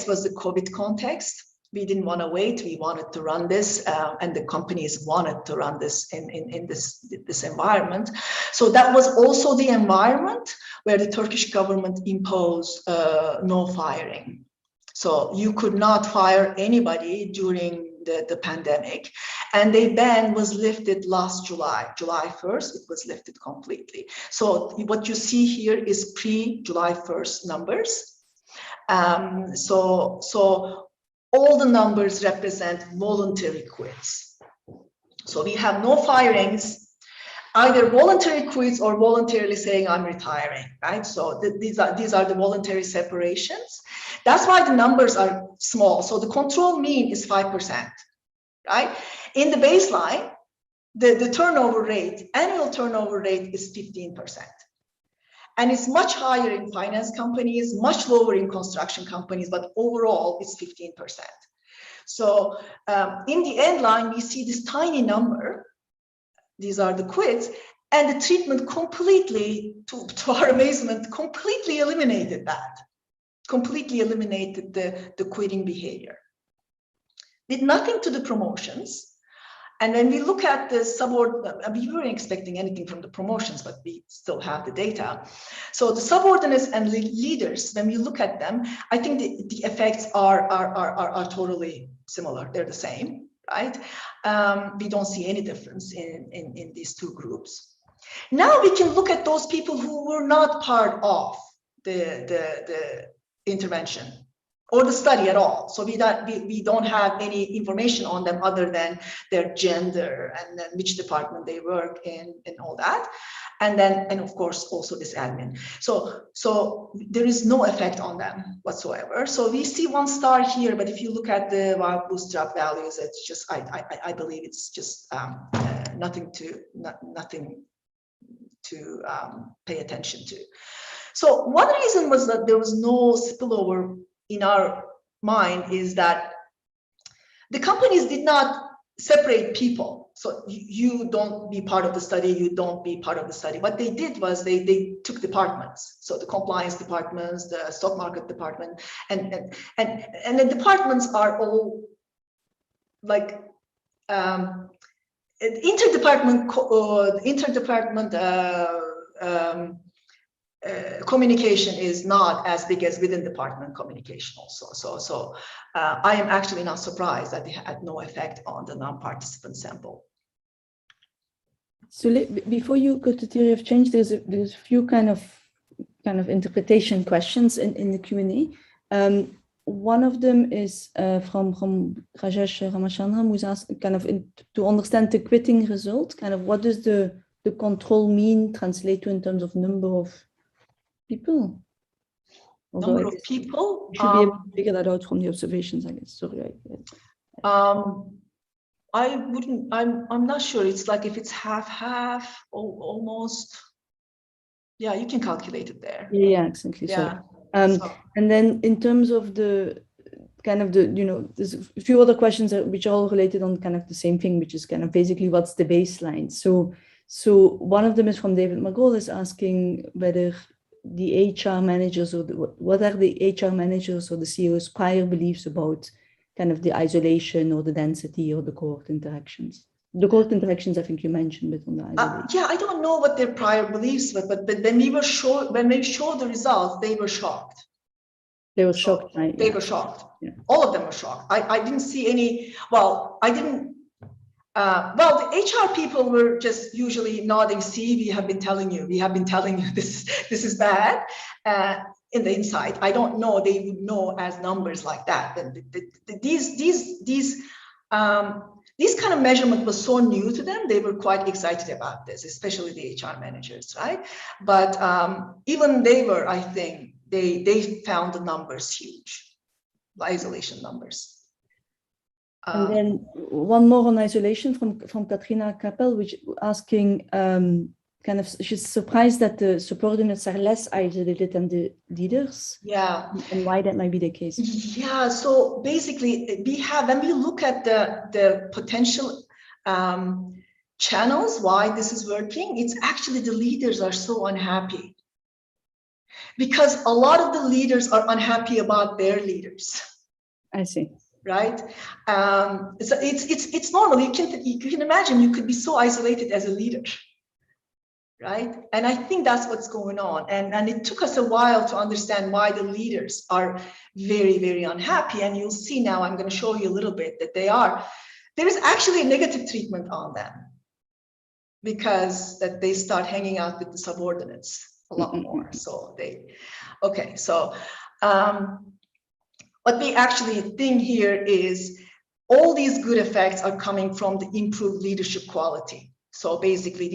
Speaker 2: was the COVID context. We didn't want to wait. We wanted to run this, and the companies wanted to run this in this environment. So that was also the environment where the Turkish government imposed no firing. So you could not fire anybody during the pandemic, and the ban was lifted last July 1st. It was lifted completely. So what you see here is pre-July 1st numbers. So all the numbers represent voluntary quits. So we have no firings, either voluntary quits or voluntarily saying I'm retiring, right? So these are the voluntary separations. That's why the numbers are small. So the control mean is 5%, right? In the baseline, the turnover rate, annual turnover rate is 15%. And it's much higher in finance companies, much lower in construction companies, but overall it's 15%. So in the end line, we see this tiny number. These are the quits, and the treatment completely, to our amazement, completely eliminated that. Completely eliminated the quitting behavior. Did nothing to the promotions. And when we look at the subordinate, we weren't expecting anything from the promotions, but we still have the data. So the subordinates and leaders, when we look at them, I think the effects are totally similar. They're the same, right? We don't see any difference in these two groups. Now we can look at those people who were not part of the intervention or the study at all. So we don't have any information on them other than their gender and then which department they work in and all that. And of course also this admin. So there is no effect on them whatsoever. So we see 1 star here, but if you look at the wild bootstrap values, it's just I believe it's just nothing to pay attention to. So one reason was that there was no spillover in our mind is that the companies did not separate people. So you don't be part of the study, you don't be part of the study. What they did was they took departments. So the compliance departments, the stock market department, and the departments are all like interdepartment communication is not as big as within department communication also. So I am actually not surprised that they had no effect on the non-participant sample.
Speaker 1: So before you go to theory of change, there's a few kind of interpretation questions in the Q&A. One of them is from Rajesh Ramachandran, who's asked to understand the quitting result, what does the control mean, translate to in terms of number of people? Although
Speaker 2: number of people?
Speaker 1: You should be able to figure that out from the observations, I guess. Sorry.
Speaker 2: I wouldn't, I'm not sure. It's like if it's half, almost. Yeah, you can calculate it there.
Speaker 1: Yeah, exactly.
Speaker 2: Yeah.
Speaker 1: And then in terms of the there's a few other questions which are all related on the same thing, which is basically what's the baseline. So one of them is from David McGraw, is asking whether the HR managers or what are the HR managers or the CEOs' prior beliefs about the isolation or the density or the cohort interactions. The cohort interactions, I think you mentioned it on the isolation.
Speaker 2: Yeah, I don't know what their prior beliefs were, but when we showed the results, they were shocked.
Speaker 1: They were shocked, right?
Speaker 2: They were shocked.
Speaker 1: Yeah.
Speaker 2: All of them were shocked. I didn't see any. Well, I didn't. Well, the HR people were just usually nodding. See, we have been telling you this is bad. In the inside, I don't know. They would know as numbers like that. These kind of measurement was so new to them. They were quite excited about this, especially the HR managers, right? But even they were, I think, they found the numbers huge, the isolation numbers.
Speaker 1: And then one more on isolation from Katrina Kappel, which asking, she's surprised that the subordinates are less isolated than the leaders.
Speaker 2: Yeah.
Speaker 1: And why that might be the case.
Speaker 2: Yeah, so basically when we look at the potential channels, why this is working, it's actually the leaders are so unhappy. Because a lot of the leaders are unhappy about their leaders.
Speaker 1: I see.
Speaker 2: Right? So it's normal. You can imagine you could be so isolated as a leader. Right? And I think that's what's going on. And it took us a while to understand why the leaders are very, very unhappy. And you'll see now, I'm going to show you a little bit that there is actually a negative treatment on them because that they start hanging out with the subordinates a lot more. So what we actually think here is all these good effects are coming from the improved leadership quality. So basically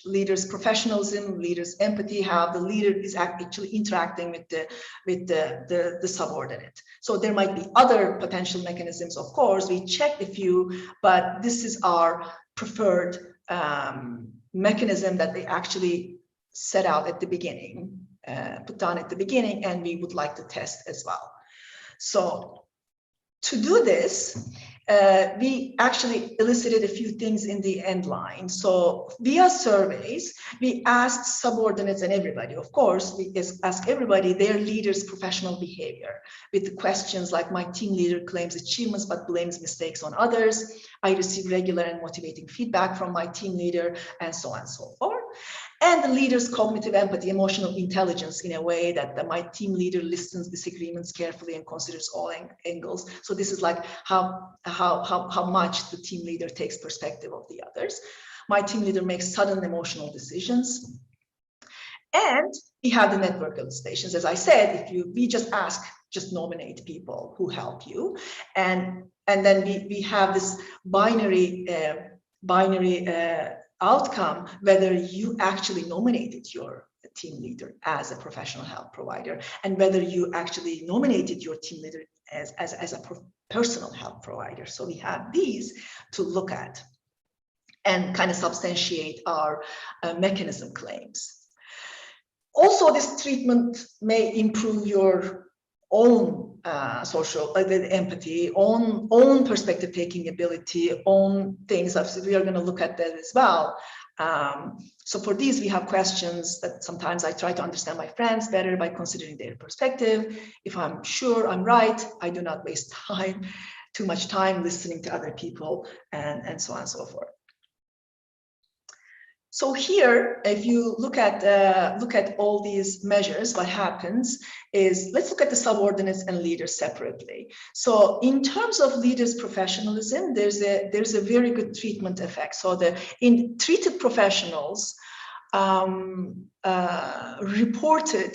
Speaker 2: leaders professionalism, leaders empathy, how the leader is actually interacting with the subordinate. So there might be other potential mechanisms, of course, we checked a few, but this is our preferred mechanism that they actually set out at the beginning, put down at the beginning, and we would like to test as well. So to do this, we actually elicited a few things in the end line. So via surveys, we asked subordinates and everybody, of course, we asked everybody their leader's professional behavior with the questions like, my team leader claims achievements but blames mistakes on others. I receive regular and motivating feedback from my team leader, and so on and so forth. And the leader's cognitive empathy, emotional intelligence, in a way that my team leader listens disagreements carefully and considers all angles. So this is like how much the team leader takes perspective of the others. My team leader makes sudden emotional decisions. And we have the network illustrations. As I said, we just nominate people who help you. And then we have this binary outcome, whether you actually nominated your team leader as a professional health provider and whether you actually nominated your team leader as a personal health provider. So we have these to look at and kind of substantiate our mechanism claims. Also, this treatment may improve your own social empathy, own perspective taking ability, own things. So we are going to look at that as well. So for these, we have questions that sometimes I try to understand my friends better by considering their perspective. If I'm sure I'm right, I do not waste too much time listening to other people, and so on and so forth. So here, if you look at all these measures, what happens is, let's look at the subordinates and leaders separately. So in terms of leaders' professionalism, there's a very good treatment effect. So in treated professionals reported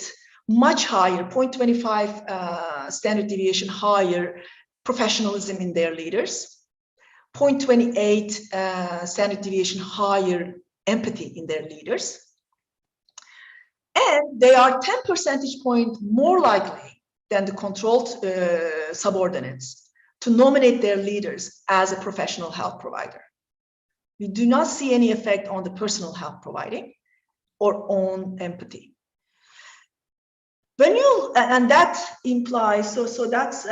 Speaker 2: much higher, 0.25 standard deviation higher professionalism in their leaders, 0.28 standard deviation higher empathy in their leaders, and they are 10 percentage point more likely than the controlled subordinates to nominate their leaders as a professional help provider. We do not see any effect on the personal help providing or on empathy. And that implies, so that's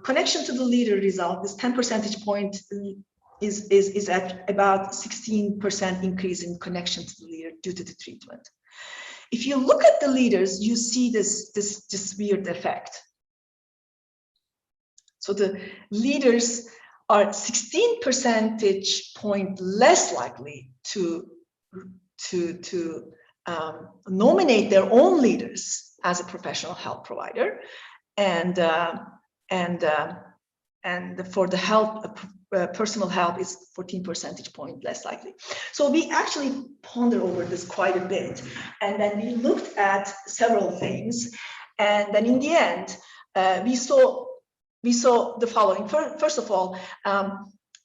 Speaker 2: connection to the leader result, this 10 percentage point is at about 16% increase in connection to the leader due to the treatment. If you look at the leaders, you see this weird effect. So the leaders are 16 percentage point less likely to nominate their own leaders as a professional help provider, and for the help, personal help is 14 percentage point less likely. So we actually ponder over this quite a bit, and then we looked at several things, and then in the end, we saw the following. First of all,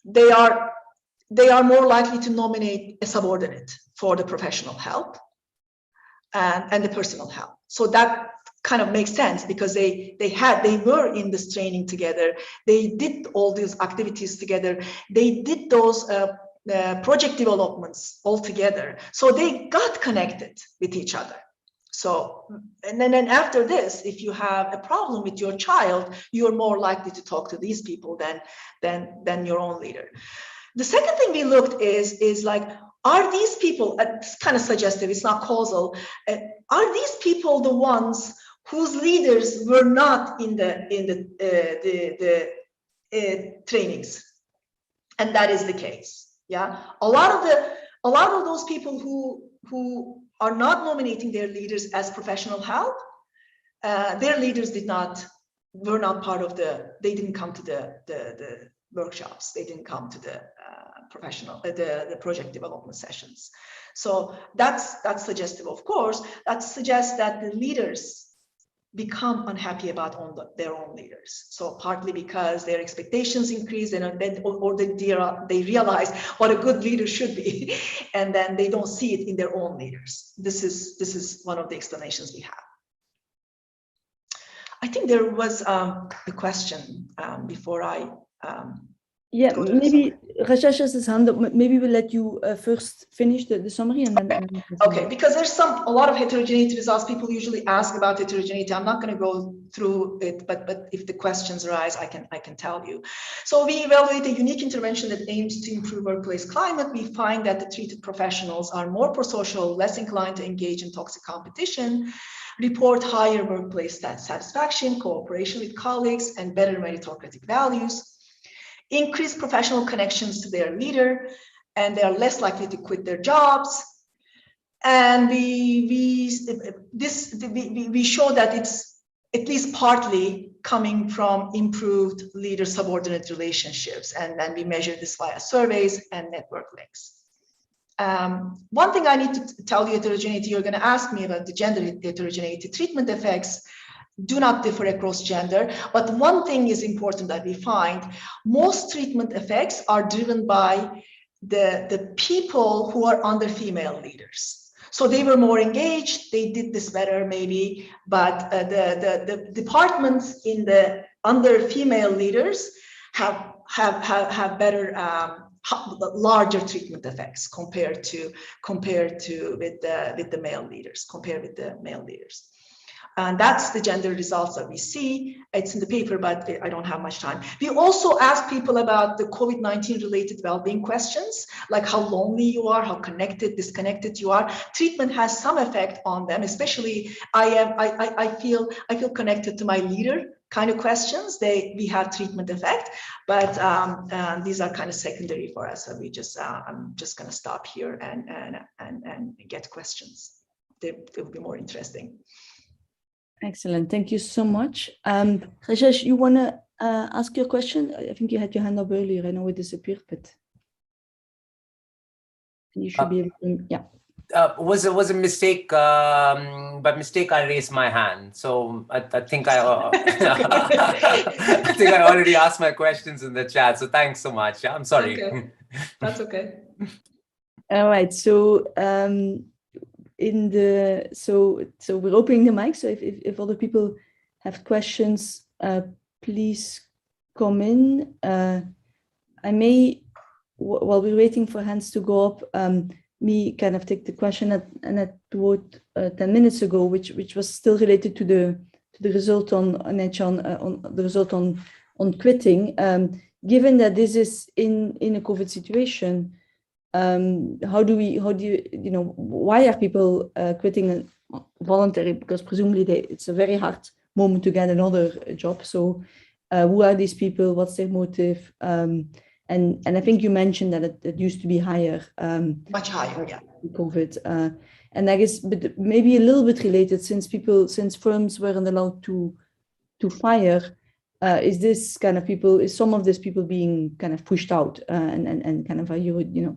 Speaker 2: they are more likely to nominate a subordinate for the professional help and the personal help. So that kind of makes sense because they were in this training together. They did all these activities together. They did those project developments all together. So they got connected with each other. So, and then after this, if you have a problem with your child, you're more likely to talk to these people than your own leader. The second thing we looked is like, are these people, it's kind of suggestive, it's not causal, are these people the ones whose leaders were not in the trainings? And that is the case. Yeah, a lot of those people who are not nominating their leaders as professional help, their leaders were not part of they didn't come to the workshops, they didn't come to the the project development sessions. So that's suggestive, of course. That suggests that the leaders become unhappy about their own leaders. So partly because their expectations increase, and then or they realize what a good leader should be, and then they don't see it in their own leaders. This is one of the explanations we have. I think there was a question before I.
Speaker 1: Yeah, maybe Rajesh has his hand up. Maybe we'll let you first finish the summary and then.
Speaker 2: Okay, because there's a lot of heterogeneity results. People usually ask about heterogeneity. I'm not going to go through it, but if the questions arise, I can tell you. So we evaluate a unique intervention that aims to improve workplace climate. We find that the treated professionals are more prosocial, less inclined to engage in toxic competition, report higher workplace satisfaction, cooperation with colleagues, and better meritocratic values, increase professional connections to their leader, and they are less likely to quit their jobs. And we show that it's at least partly coming from improved leader-subordinate relationships, and then we measure this via surveys and network links. One thing I need to tell you, heterogeneity, you're going to ask me about the gender heterogeneity. Treatment effects do not differ across gender, but one thing is important that we find: most treatment effects are driven by the people who are under female leaders. So they were more engaged, they did this better maybe, but the departments under female leaders have better larger treatment effects compared to with the male leaders. And that's the gender results that we see. It's in the paper, but I don't have much time. We also ask people about the COVID-19 related well-being questions, like how lonely you are, how connected, disconnected you are. Treatment has some effect on them, especially I feel connected to my leader kind of questions. We have treatment effect, but these are kind of secondary for us. So I'm just going to stop here and get questions. They will be more interesting.
Speaker 1: Excellent. Thank you so much. Rajesh, you want to ask your question? I think you had your hand up earlier. I know it disappeared, but you should be able to, yeah.
Speaker 3: Was a mistake. By mistake, I raised my hand. So I think I think I already asked my questions in the chat. So thanks so much. I'm sorry.
Speaker 2: Okay. That's okay.
Speaker 1: All right. So so we're opening the mic. So if other people have questions, please come in. I may, while we're waiting for hands to go up, me kind of take the question that Annette wrote 10 minutes ago, which was still related to the result on the result on quitting. Given that this is in a COVID situation, how do you why are people quitting voluntary? Because presumably it's a very hard moment to get another job. So who are these people? What's their motive? And I think you mentioned that it used to be higher.
Speaker 2: Much higher, yeah.
Speaker 1: COVID. And I guess, but maybe a little bit related, since firms weren't allowed to fire, is this kind of people, is some of these people being kind of pushed out and kind of,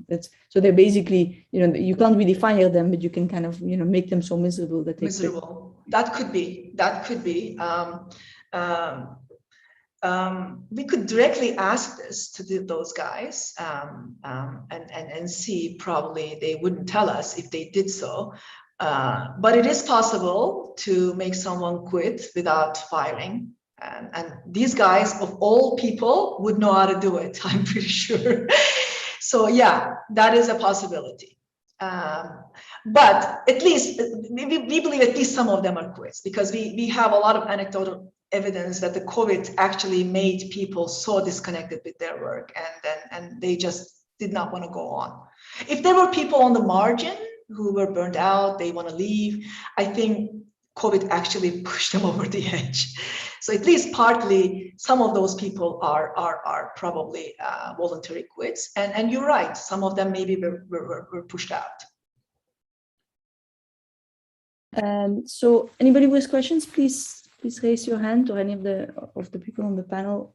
Speaker 1: that's, so they're basically, you can't really fire them, but you can kind of, make them so miserable that they
Speaker 2: miserable. That could be. We could directly ask this to those guys and see. Probably they wouldn't tell us if they did so, but it is possible to make someone quit without firing. And these guys, of all people, would know how to do it, I'm pretty sure. So yeah, that is a possibility. But at least, we believe at least some of them are quits, because we have a lot of anecdotal evidence that the COVID actually made people so disconnected with their work, and they just did not want to go on. If there were people on the margin who were burned out, they want to leave, I think COVID actually pushed them over the edge. So at least partly, some of those people are probably voluntary quits. And you're right, some of them maybe were pushed out.
Speaker 1: So anybody with questions, please raise your hand, or any of the people on the panel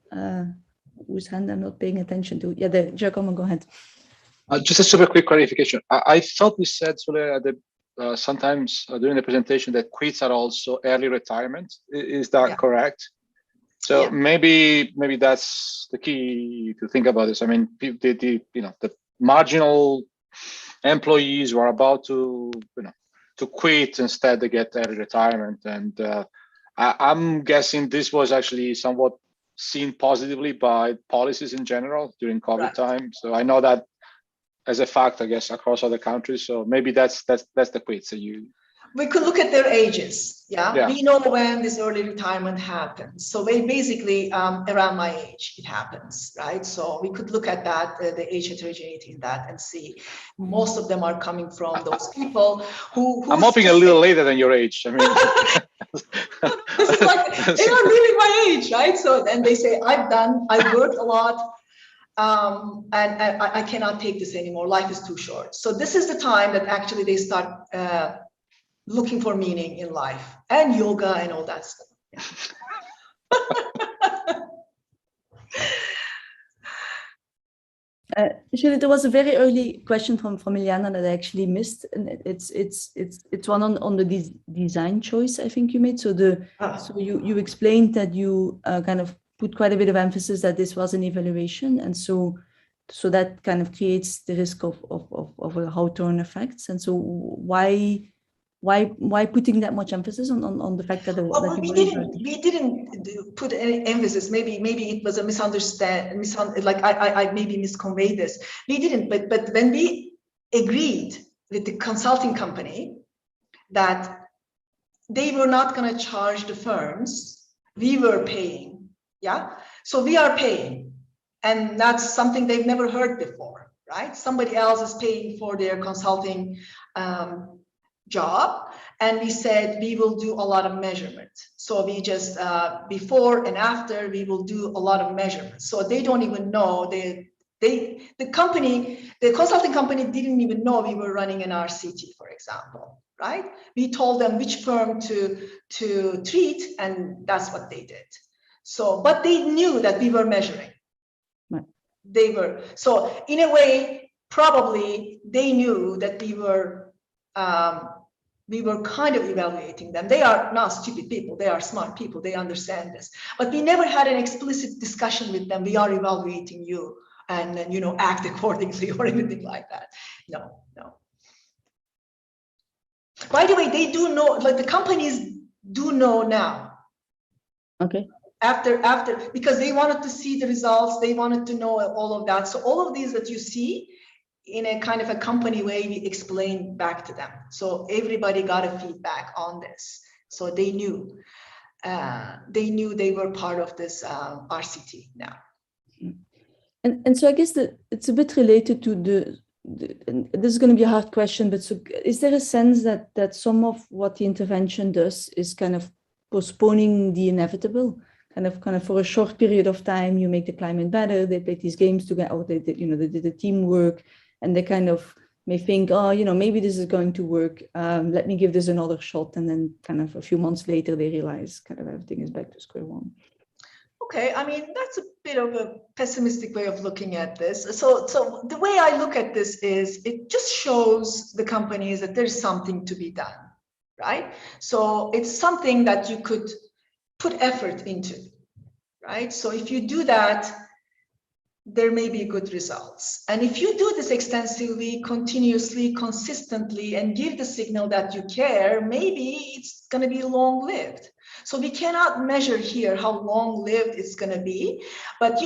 Speaker 1: whose hand I'm not paying attention to. Yeah, Giacomo, go ahead.
Speaker 4: Just a super quick clarification. I thought we said, Sule, sometimes during the presentation that quits are also early retirement. Is that correct? So yeah. maybe that's the key to think about this. I mean, the marginal employees who are about to quit, instead they get early retirement, and I'm guessing this was actually somewhat seen positively by policies in general during COVID time. So I know that as a fact, I guess, across other countries. So maybe that's the quit. So
Speaker 2: we could look at their ages. Yeah. We know when this early retirement happens. So basically around my age, it happens, right? So we could look at that, the age heterogeneity in that, and see most of them are coming from those people who
Speaker 4: I'm hoping a little later than your age. I mean,
Speaker 2: this is like, they are leaving my age, right? So then they say, I've worked a lot. And I cannot take this anymore. Life is too short. So this is the time that actually they start looking for meaning in life, and yoga and all that stuff.
Speaker 1: Actually, there was a very early question from Iliana that I actually missed, and it's one on the design choice I think you made. So so you explained that you kind of put quite a bit of emphasis that this was an evaluation, and so that kind of creates the risk of a how-turn effects. And so why putting that much emphasis on the fact that
Speaker 2: we didn't put any emphasis. Maybe it was a misunderstanding. Like I maybe misconveyed this. We didn't, but when we agreed with the consulting company that they were not going to charge the firms. We were paying. Yeah. So we are paying. And that's something they've never heard before, right? Somebody else is paying for their consulting job. And we said, we will do a lot of measurement. So we just, before and after, we will do a lot of measurements. So they don't even know, the consulting company didn't even know we were running an RCT, for example, right? We told them which firm to treat, and that's what they did. So, but they knew that we were measuring. They were, so in a way, probably they knew that we were kind of evaluating them. They are not stupid people, they are smart people, they understand this. But we never had an explicit discussion with them, we are evaluating you, and you know, act accordingly or anything like that. No, no. By the way, they do know, like the companies do know now.
Speaker 1: Okay.
Speaker 2: After, because they wanted to see the results, they wanted to know all of that. So all of these that you see in a kind of a company way, we explained back to them. So everybody got a feedback on this. So they knew they were part of this RCT now.
Speaker 1: And so I guess that it's a bit related to and this is going to be a hard question, but so is there a sense that some of what the intervention does is kind of postponing the inevitable? Kind of for a short period of time, you make the climate better. They play these games together, or they did the teamwork, and they kind of may think, oh, maybe this is going to work. Let me give this another shot, and then kind of a few months later, they realize kind of everything is back to square one.
Speaker 2: Okay, I mean, that's a bit of a pessimistic way of looking at this. So the way I look at this is it just shows the companies that there's something to be done, right? So it's something that you could put effort into, right? So if you do that, there may be good results. And if you do this extensively, continuously, consistently, and give the signal that you care, maybe it's going to be long-lived. So we cannot measure here how long-lived it's going to be, but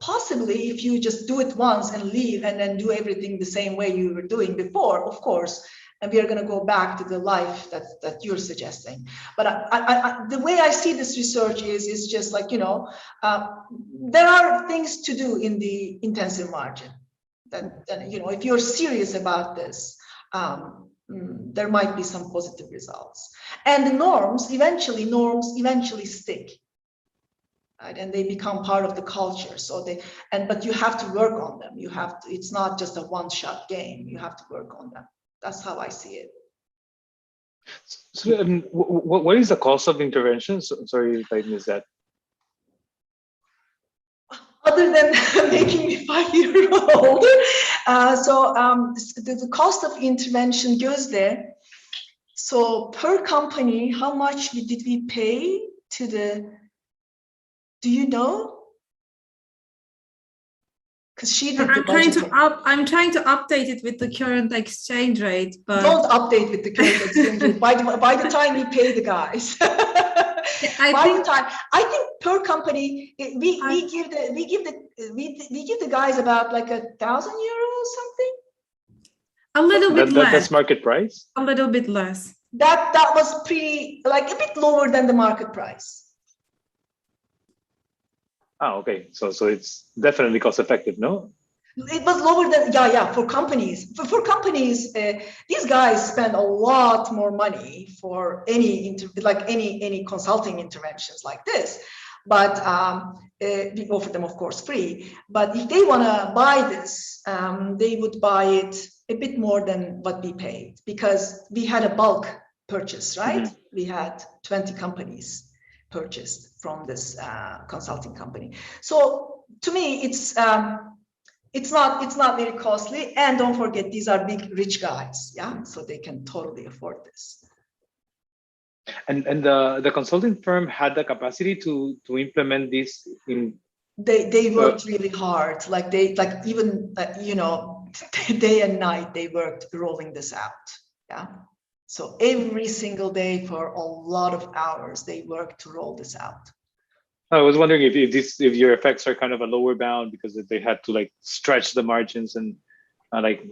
Speaker 2: possibly if you just do it once and leave and then do everything the same way you were doing before, of course, and we are going to go back to the life that you're suggesting. But the way I see this research is just like, there are things to do in the intensive margin. That if you're serious about this, there might be some positive results. And the norms eventually stick. Right? And they become part of the culture. So but you have to work on them. It's not just a one-shot game. You have to work on them. That's how I see it.
Speaker 4: So, what is the cost of intervention? Sorry if I missed that.
Speaker 2: Other than making me 5 years old, the cost of intervention goes there. So per company, how much did we pay to the? Do you know? Because she did.
Speaker 5: I'm trying to update it with the current exchange rate, but
Speaker 2: don't update with the current exchange rate. By the time we pay the guys. I think per company we give the guys about like €1,000 or something.
Speaker 5: A little bit less.
Speaker 4: That's market price.
Speaker 5: A little bit less.
Speaker 2: That was pretty like a bit lower than the market price.
Speaker 4: Oh, okay. So it's definitely cost effective, no?
Speaker 2: It was lower than for companies. For companies, these guys spend a lot more money for any consulting interventions like this. But we offer them, of course, free. But if they want to buy this, they would buy it a bit more than what we paid because we had a bulk purchase, right? Mm-hmm. We had 20 companies purchased from this consulting company. So to me, it's not very costly, and don't forget these are big rich guys, yeah, so they can totally afford this.
Speaker 4: And the consulting firm had the capacity to implement this in.
Speaker 2: They worked really hard, even day and night they worked rolling this out, yeah. So every single day for a lot of hours they worked to roll this out.
Speaker 4: I was wondering if your effects are kind of a lower bound because they had to like stretch the margins and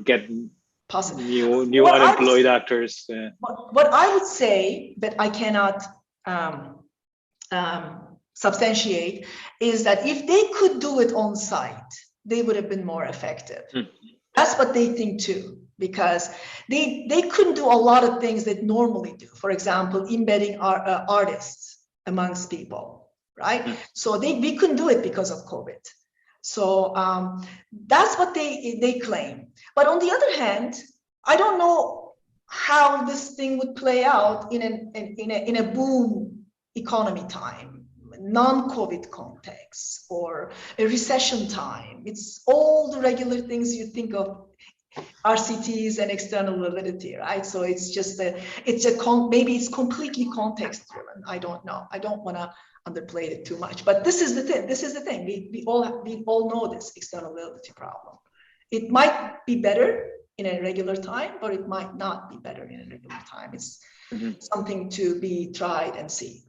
Speaker 4: get
Speaker 2: possible.
Speaker 6: New unemployed actors.
Speaker 2: What I would say that I cannot substantiate is that if they could do it on site, they would have been more effective. That's what they think too, because they couldn't do a lot of things that normally do. For example, embedding artists amongst people, right? So we couldn't do it because of COVID. So that's what they claim. But on the other hand, I don't know how this thing would play out in a boom economy time, non-COVID context, or a recession time. It's all the regular things you think of, RCTs and external validity, right? So it's just maybe it's completely context driven. I don't know. I don't want to underplay it too much, but this is the thing. We all know this external validity problem. It might be better in a regular time, or it might not be better in a regular time. It's something to be tried and see.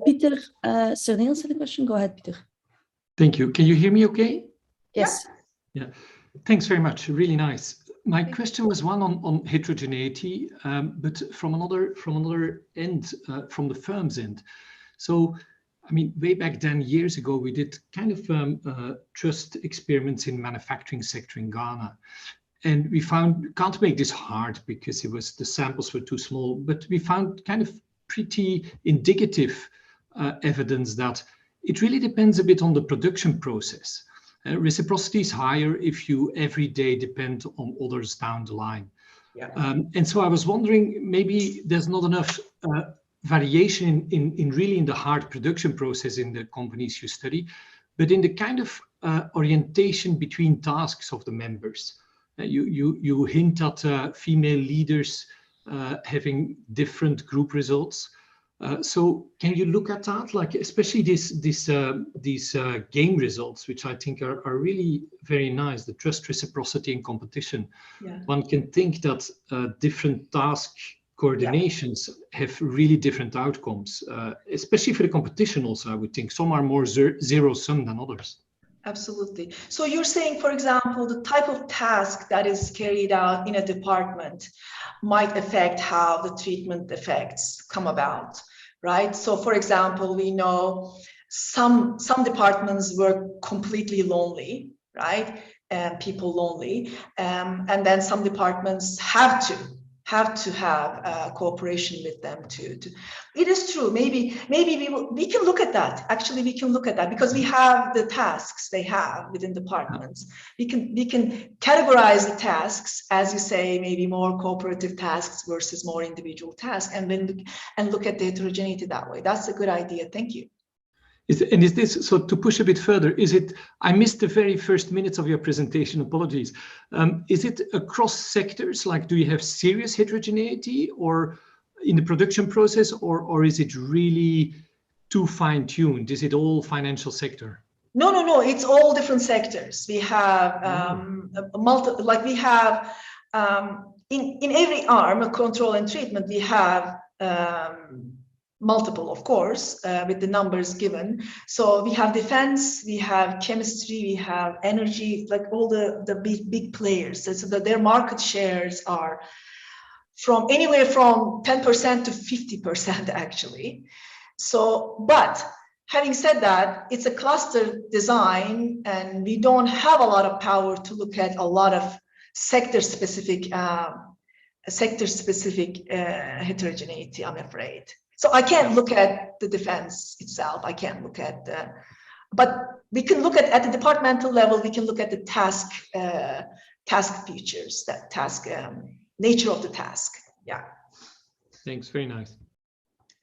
Speaker 1: Peter Serneels had a question. Go ahead, Peter.
Speaker 7: Thank you. Can you hear me okay?
Speaker 1: Yes.
Speaker 7: Yeah. Thanks very much. Really nice. My question was one on heterogeneity, but from another end, from the firm's end. So, I mean, way back then, years ago, we did kind of trust experiments in manufacturing sector in Ghana. And we found, can't make this hard because the samples were too small, but we found kind of pretty indicative evidence that it really depends a bit on the production process. Reciprocity is higher if you every day depend on others down the line.
Speaker 3: Yeah.
Speaker 7: And so I was wondering, maybe there's not enough variation in the hard production process in the companies you study, but in the kind of orientation between tasks of the members. You hint at female leaders having different group results. So can you look at that, like especially these game results, which I think are really very nice, the trust, reciprocity, and competition.
Speaker 2: Yeah.
Speaker 7: One can think that different task coordinations have really different outcomes, especially for the competition also, I would think. Some are more zero-sum than others.
Speaker 2: Absolutely. So you're saying, for example, the type of task that is carried out in a department might affect how the treatment effects come about, right? So for example, we know some departments were completely lonely, right? And people lonely. And then some departments have to have cooperation with them too. It is true. Maybe we can look at that. Actually, we can look at that because we have the tasks they have within departments. We can categorize the tasks, as you say, maybe more cooperative tasks versus more individual tasks, and then look at the heterogeneity that way. That's a good idea. Thank you.
Speaker 7: Is this, so to push a bit further, is it, I missed the very first minutes of your presentation, apologies. Is it across sectors? Like, do you have serious heterogeneity or in the production process, or is it really too fine-tuned? Is it all financial sector?
Speaker 2: No, it's all different sectors. We have in every arm of control and treatment, we have multiple, of course, with the numbers given. So we have defense, we have chemistry, we have energy, like all the big players. So that their market shares are from anywhere from 10% to 50% actually. So, but having said that, it's a cluster design and we don't have a lot of power to look at a lot of sector-specific heterogeneity, I'm afraid. So I can't look at the defense itself. I can't look at but we can look at the departmental level. We can look at the task features, that task nature of the task. Yeah.
Speaker 7: Thanks. Very nice.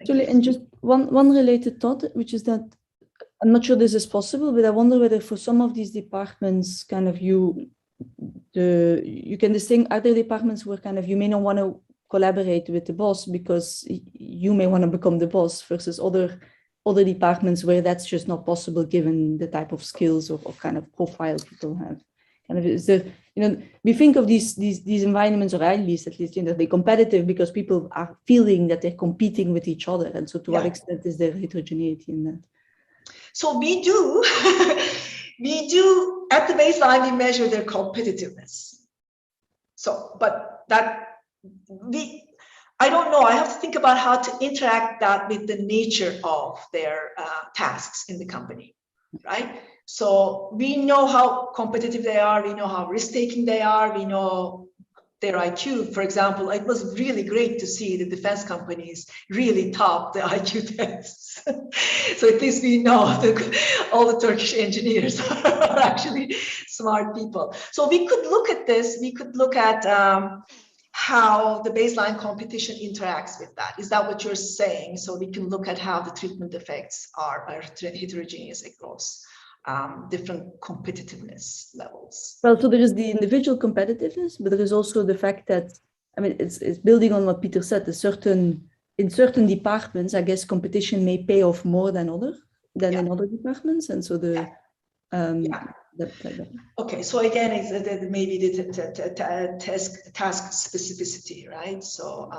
Speaker 1: Sule, and just one related thought, which is that I'm not sure this is possible, but I wonder whether for some of these departments, kind of you can distinguish other departments where kind of you may not want to collaborate with the boss because you may want to become the boss versus other departments where that's just not possible given the type of skills or kind of profile people have. Kind of is there, we think of these environments, or at least they're competitive because people are feeling that they're competing with each other, and so to what extent is there heterogeneity in that?
Speaker 2: So we do at the baseline we measure their competitiveness. So, but I don't know. I have to think about how to interact that with the nature of their tasks in the company, right? So we know how competitive they are. We know how risk-taking they are. We know their IQ. For example, it was really great to see the defense companies really top the IQ tests. So at least we know that all the Turkish engineers are actually smart people. So we could look at this. We could look at how the baseline competition interacts with that. Is that what you're saying? So we can look at how the treatment effects are heterogeneous across different competitiveness levels.
Speaker 1: Well, so there is the individual competitiveness, but there is also the fact that, I mean, it's building on what Peter said, in certain departments, I guess competition may pay off more than in other departments. And so
Speaker 2: okay, so again, it's maybe the task specificity, right? So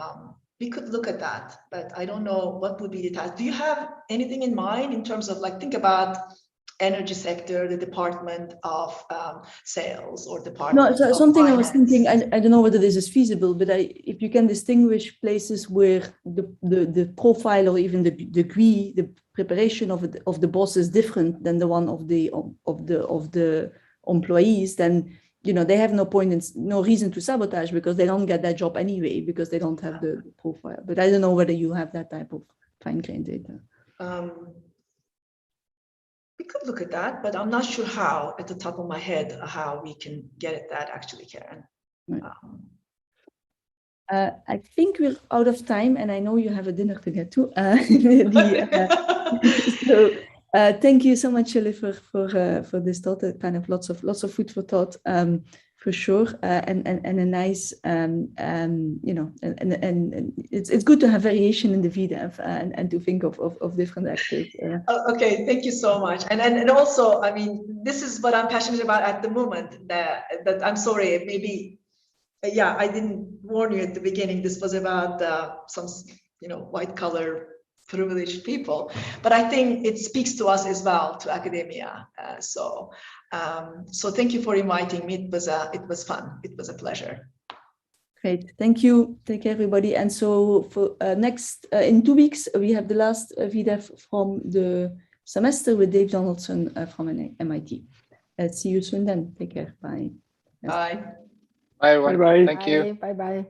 Speaker 2: we could look at that, but I don't know what would be the task. Do you have anything in mind in terms of, like, think about energy sector, the department of sales, or department
Speaker 1: No, so
Speaker 2: of
Speaker 1: something
Speaker 2: finance?
Speaker 1: I was thinking, I don't know whether this is feasible, but if you can distinguish places where the profile or even the degree, the preparation of the boss is different than the one of the employees, then they have no reason to sabotage, because they don't get that job anyway, because they don't have the profile. But I don't know whether you have that type of fine-grained data.
Speaker 2: We could look at that, but I'm not sure how, at the top of my head, how we can get at that actually, Karen.
Speaker 1: Right. I think we're out of time, and I know you have a dinner to get to. So thank you so much, Sule, for this thought. Kind of lots of food for thought, for sure, and a nice, and it's good to have variation in the VDEV and to think of different actors.
Speaker 2: Okay, thank you so much. And also, I mean, this is what I'm passionate about at the moment. That I'm sorry, maybe, yeah, I didn't warn you at the beginning. This was about some, white collar privileged people, but I think it speaks to us as well, to academia. So thank you for inviting me. It was fun. It was a pleasure.
Speaker 1: Great, thank you. Take care, everybody. And so for next, in 2 weeks, we have the last VDEV from the semester with Dave Donaldson from MIT. See you soon then. Take care. Bye.
Speaker 2: Bye.
Speaker 4: Bye, everyone.
Speaker 6: Bye-bye.
Speaker 4: Thank you.
Speaker 8: Bye bye.